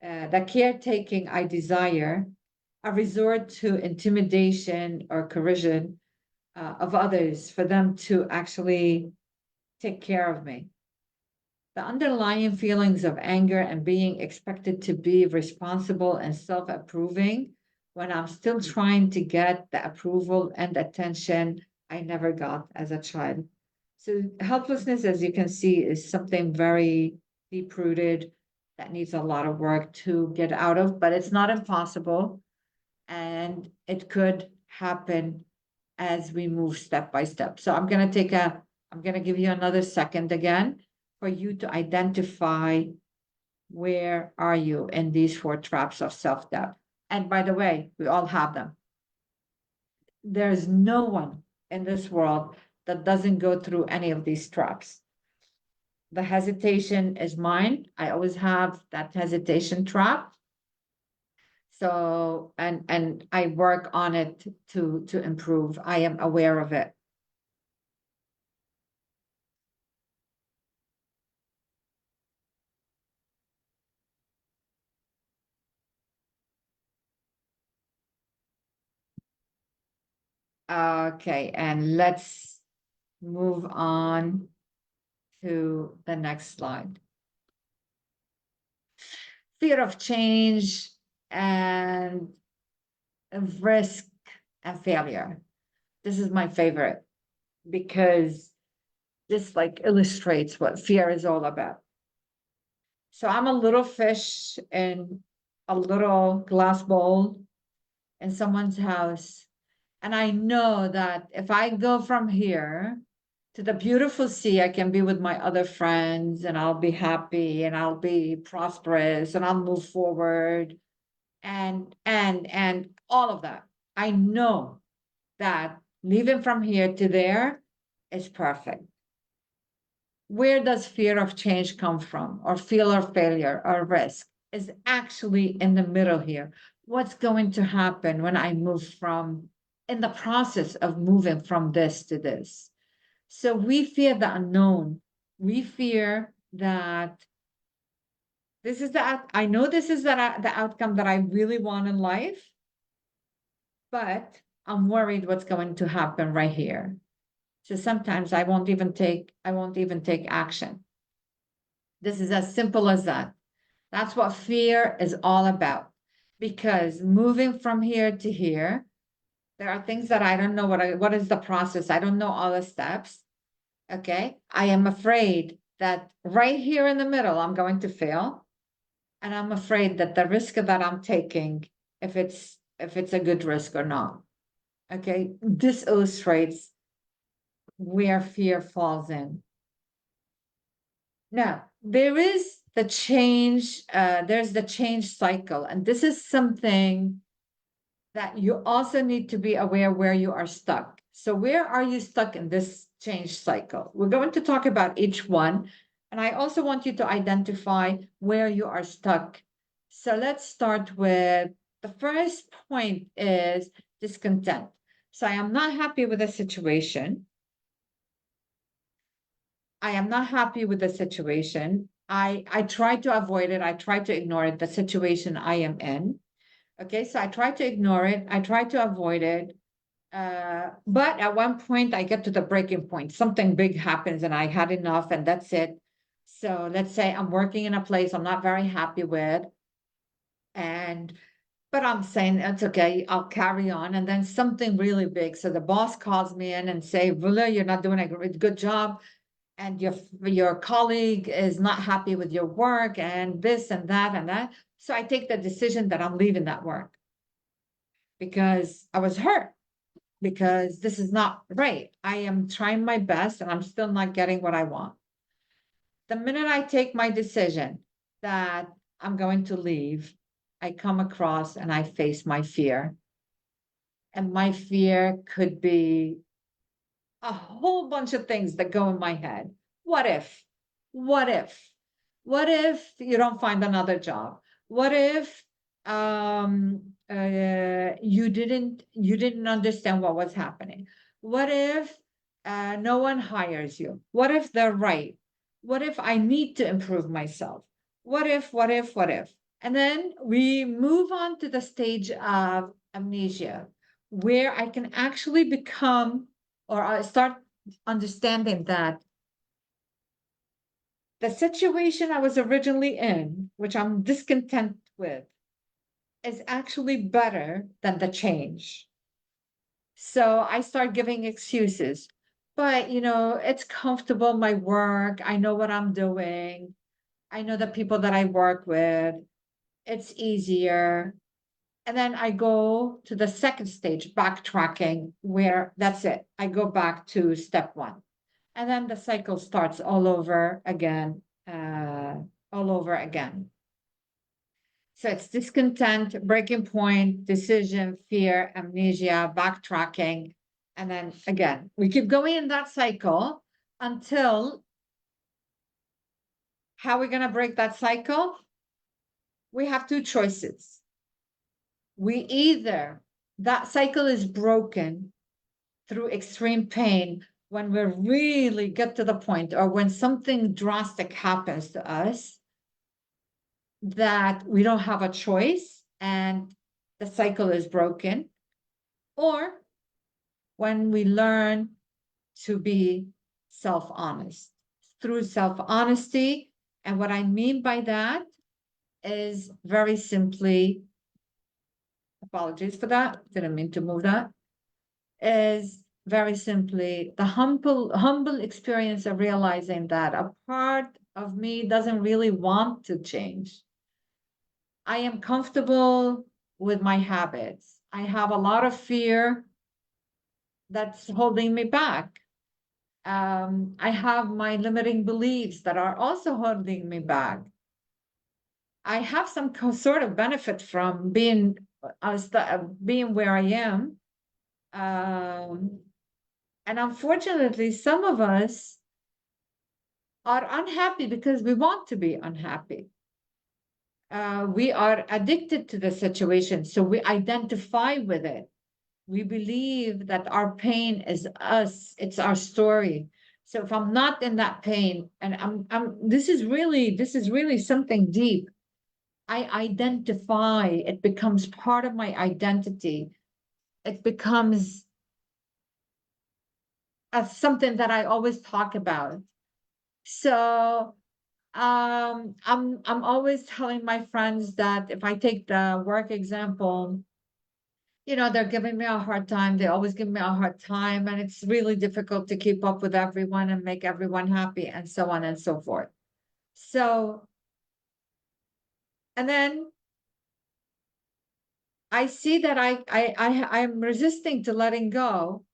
the caretaking I desire, I resort to intimidation or coercion of others for them to actually take care of me. The underlying feelings of anger and being expected to be responsible and self approving when I'm still trying to get the approval and attention I never got as a child. So, helplessness, as you can see, is something very deep rooted that needs a lot of work to get out of, but it's not impossible. And it could happen as we move step by step. So, I'm going to give you another second again for you to identify where are you in these four traps of self-doubt. And by the way, we all have them. There's no one in this world that doesn't go through any of these traps. The hesitation is mine. I always have that hesitation trap. So, and I work on it to improve. I am aware of it. Okay, and let's move on to the next slide. Fear of change and of risk and failure. This is my favorite because this like illustrates what fear is all about. So I'm a little fish in a little glass bowl in someone's house. And I know that if I go from here to the beautiful sea. I can be with my other friends and I'll be happy and I'll be prosperous and I'll move forward and all of that. I know that leaving from here to there is perfect. Where does fear of change come from, or fear of failure or risk? Is actually in the middle here. What's going to happen when I move from, in the process of moving from this to this? So we fear the unknown. We fear that this is I know this is the outcome that I really want in life, but I'm worried what's going to happen right here. So sometimes I won't even take action. This is as simple as that. That's what fear is all about. Because moving from here to here, there are things that I don't know what is the process. I don't know all the steps. Okay. I am afraid that right here in the middle, I'm going to fail. And I'm afraid that the risk that I'm taking, if it's a good risk or not. Okay. This illustrates where fear falls in. Now, there is the change, there's the change cycle, and this is something that you also need to be aware where you are stuck. So where are you stuck in this change cycle? We're going to talk about each one, and I also want you to identify where you are stuck. So let's start with the first point is discontent. So I am not happy with the situation. I am not happy with the situation. I try to avoid it. I try to ignore it, the situation I am in. Okay, so I try to ignore it. I try to avoid it. But at one point, I get to the breaking point. Something big happens and I had enough and that's it. So let's say I'm working in a place I'm not very happy with. But I'm saying it's okay, I'll carry on. And then something really big. So the boss calls me in and say, Vula, you're not doing a good job. And your colleague is not happy with your work and this and that and that. So I take the decision that I'm leaving that work because I was hurt, because this is not right. I am trying my best and I'm still not getting what I want. The minute I take my decision that I'm going to leave, I come across and I face my fear. And my fear could be a whole bunch of things that go in my head. What if? What if? What if you don't find another job? What if you didn't understand what was happening? What if no one hires you? What if they're right? What if I need to improve myself? What if, what if, what if? And then we move on to the stage of amnesia, where I can actually become, or I start understanding that the situation I was originally in, which I'm discontent with, is actually better than the change. So I start giving excuses. But, it's comfortable, my work. I know what I'm doing. I know the people that I work with. It's easier. And then I go to the second stage, backtracking, where that's it. I go back to step one. And then the cycle starts all over again, all over again. So it's discontent, breaking point, decision, fear, amnesia, backtracking. And then again, we keep going in that cycle until, how are we going to break that cycle? We have two choices. That cycle is broken through extreme pain when we really get to the point, or when something drastic happens to us that we don't have a choice and the cycle is broken, or when we learn to be self-honest through self-honesty. And what I mean by that is very simply, apologies for that, didn't mean to move that, is very simply the humble experience of realizing that a part of me doesn't really want to change. I am comfortable with my habits. I have a lot of fear that's holding me back. I have my limiting beliefs that are also holding me back. I have some sort of benefit from being being where I am. And unfortunately, some of us are unhappy because we want to be unhappy. We are addicted to the situation, so we identify with it. We believe that our pain is us, it's our story. So if I'm not in that pain, and this is really something deep. I identify, it becomes part of my identity. It becomes something that I always talk about. So I'm always telling my friends that if I take the work example, they're giving me a hard time. They always give me a hard time, and it's really difficult to keep up with everyone and make everyone happy, and so on and so forth. So, and then I see that I'm resisting to letting go.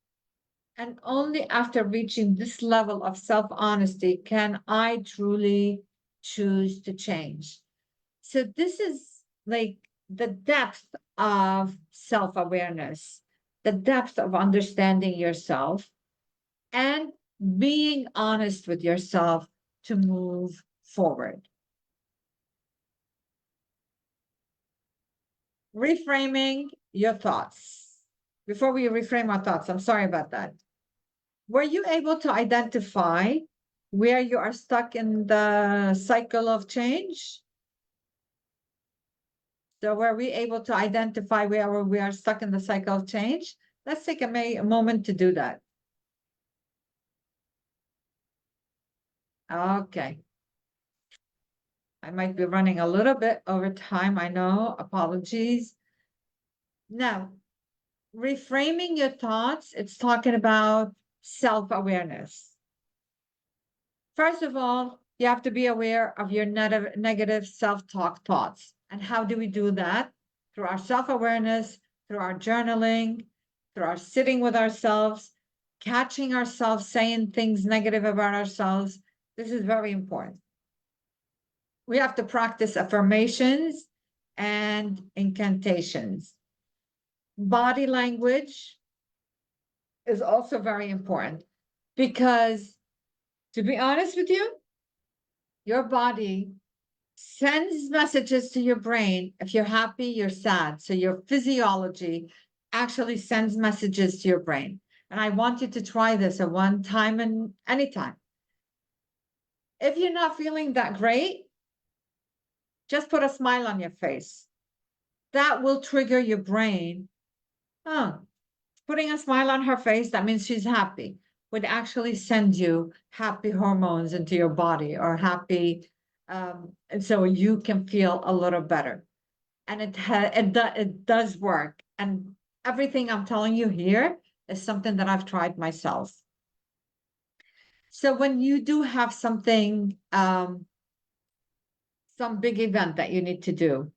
And only after reaching this level of self-honesty can I truly choose to change. So this is like the depth of self-awareness, the depth of understanding yourself and being honest with yourself to move forward. Reframing your thoughts. Before we reframe our thoughts, I'm sorry about that. Were you able to identify where you are stuck in the cycle of change? So were we able to identify where we are stuck in the cycle of change? Let's take a moment to do that. Okay. I might be running a little bit over time. I know, apologies. Now, reframing your thoughts, it's talking about self-awareness. First of all, you have to be aware of your negative self-talk thoughts. And how do we do that? Through our self-awareness, through our journaling, through our sitting with ourselves, catching ourselves saying things negative about ourselves. This is very important. We have to practice affirmations and incantations. Body language is also very important because, to be honest with you, your body sends messages to your brain. If you're happy, you're sad. So your physiology actually sends messages to your brain. And I want you to try this at one time and anytime. If you're not feeling that great, just put a smile on your face. That will trigger your brain. Oh, putting a smile on her face, that means she's happy, would actually send you happy hormones into your body or happy, and so you can feel a little better. And it does work. And everything I'm telling you here is something that I've tried myself. So when you do have something, some big event that you need to do,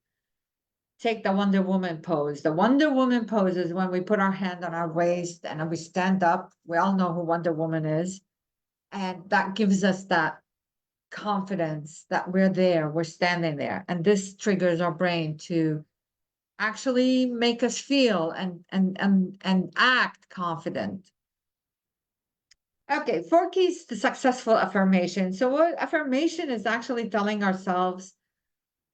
take the Wonder Woman pose. The Wonder Woman pose is when we put our hand on our waist and we stand up. We all know who Wonder Woman is. And that gives us that confidence that we're there, we're standing there. And this triggers our brain to actually make us feel and act confident. Okay, 4 keys to successful affirmation. So what affirmation is actually telling ourselves,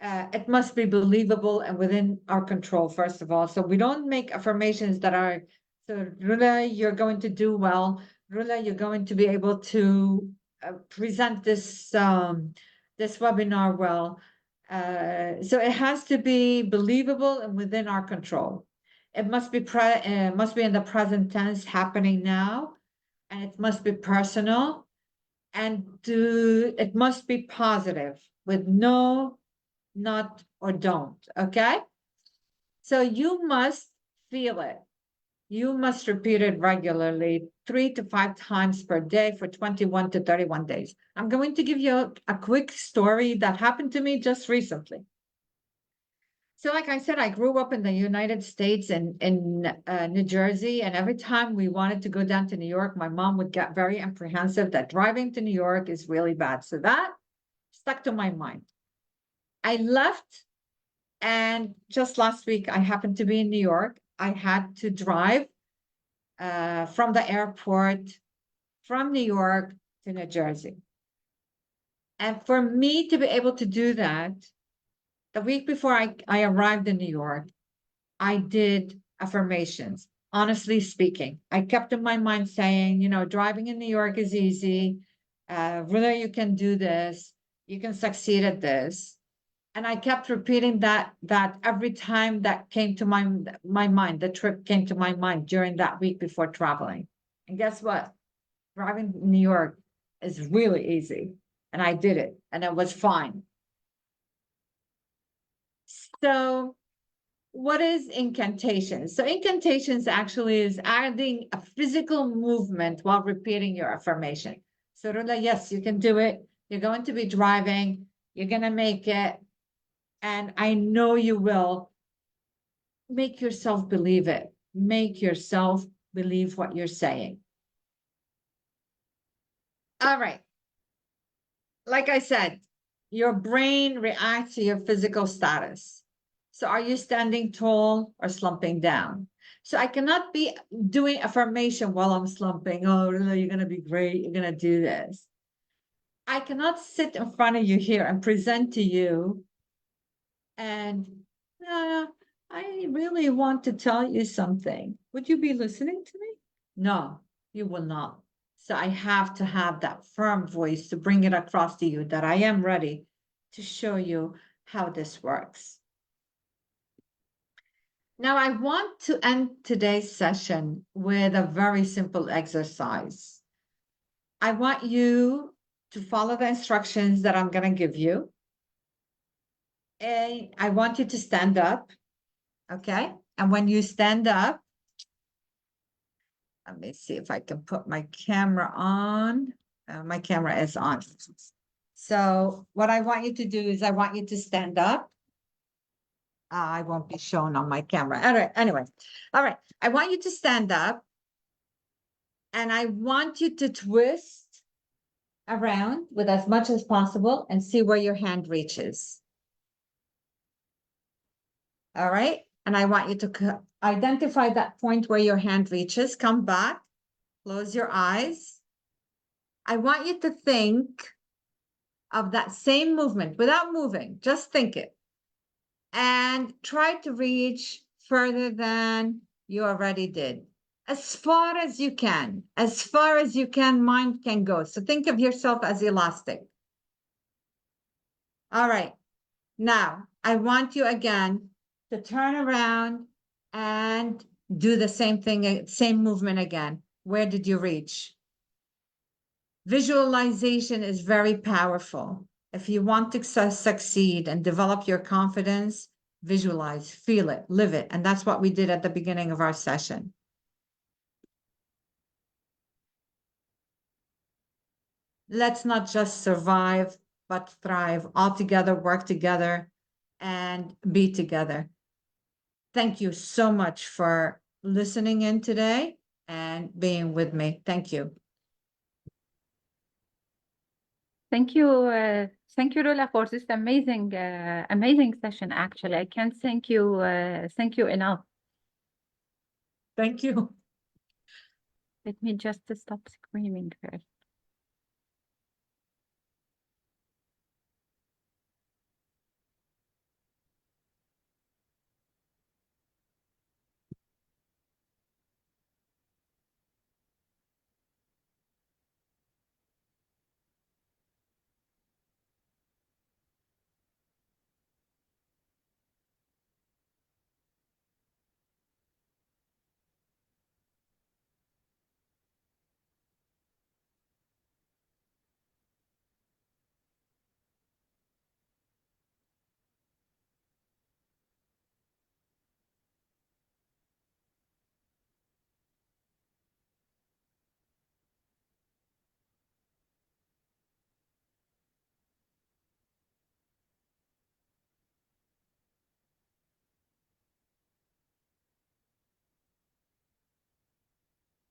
it must be believable and within our control, first of all. So we don't make affirmations that are, so Rula, you're going to do well. Rula, you're going to be able to present this this webinar well. So it has to be believable and within our control. It must be in the present tense, happening now, and it must be personal, and it must be positive with no, not, or don't. Okay. So you must feel it. You must repeat it regularly, 3 to 5 times per day for 21 to 31 days. I'm going to give you a quick story that happened to me just recently. So like I said, I grew up in the United States and in New Jersey, and every time we wanted to go down to New York, my mom would get very apprehensive that driving to New York is really bad. So that stuck to my mind. I left, and just last week I happened to be in New York. I had to drive from the airport from New York to New Jersey. And for me to be able to do that, the week before I arrived in New York, I did affirmations. Honestly speaking, I kept in my mind saying, driving in New York is easy. Really, you can do this. You can succeed at this. And I kept repeating that every time that came to my mind, the trip came to my mind during that week before traveling. And guess what? Driving in New York is really easy. And I did it, and it was fine. So what is incantation? So incantations actually is adding a physical movement while repeating your affirmation. So Rula, yes, you can do it. You're going to be driving. You're going to make it. And I know you will. Make yourself believe it. Make yourself believe what you're saying. All right. Like I said, your brain reacts to your physical status. So are you standing tall or slumping down? So I cannot be doing affirmation while I'm slumping. Oh, really, you're going to be great. You're going to do this. I cannot sit in front of you here and present to you and I really want to tell you something. Would you be listening to me? No, you will not. So I have to have that firm voice to bring it across to you that I am ready to show you how this works. Now, I want to end today's session with a very simple exercise. I want you to follow the instructions that I'm going to give you. And I want you to stand up, okay? And when you stand up, let me see if I can put my camera on. My camera is on. So what I want you to do is I want you to stand up. I won't be shown on my camera. All right, anyway. All right. I want you to stand up and I want you to twist around with as much as possible and see where your hand reaches. All right. And I want you to identify that point where your hand reaches. Come back, close your eyes. I want you to think of that same movement without moving, just think it. And try to reach further than you already did. As far as you can, mind can go. So think of yourself as elastic. All right. Now, I want you again to turn around and do the same thing, same movement again. Where did you reach? Visualization is very powerful. If you want to succeed and develop your confidence, visualize, feel it, live it. And that's what we did at the beginning of our session. Let's not just survive, but thrive all together, work together, and be together. Thank you so much for listening in today and being with me. Thank you. Thank you. Thank you, Rola, for this amazing session. Actually, I can't thank you enough. Thank you. Let me just stop screaming first.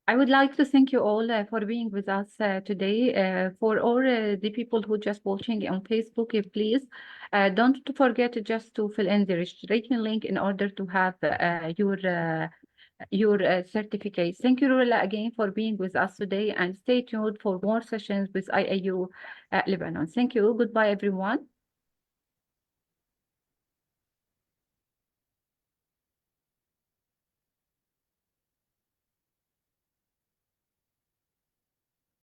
I would like to thank you all for being with us today. For all the people who just watching on Facebook, please don't to forget just to fill in the registration link in order to have your certificate. Thank you, Rula, again for being with us today, and stay tuned for more sessions with IAU Lebanon. Thank you. Goodbye, everyone.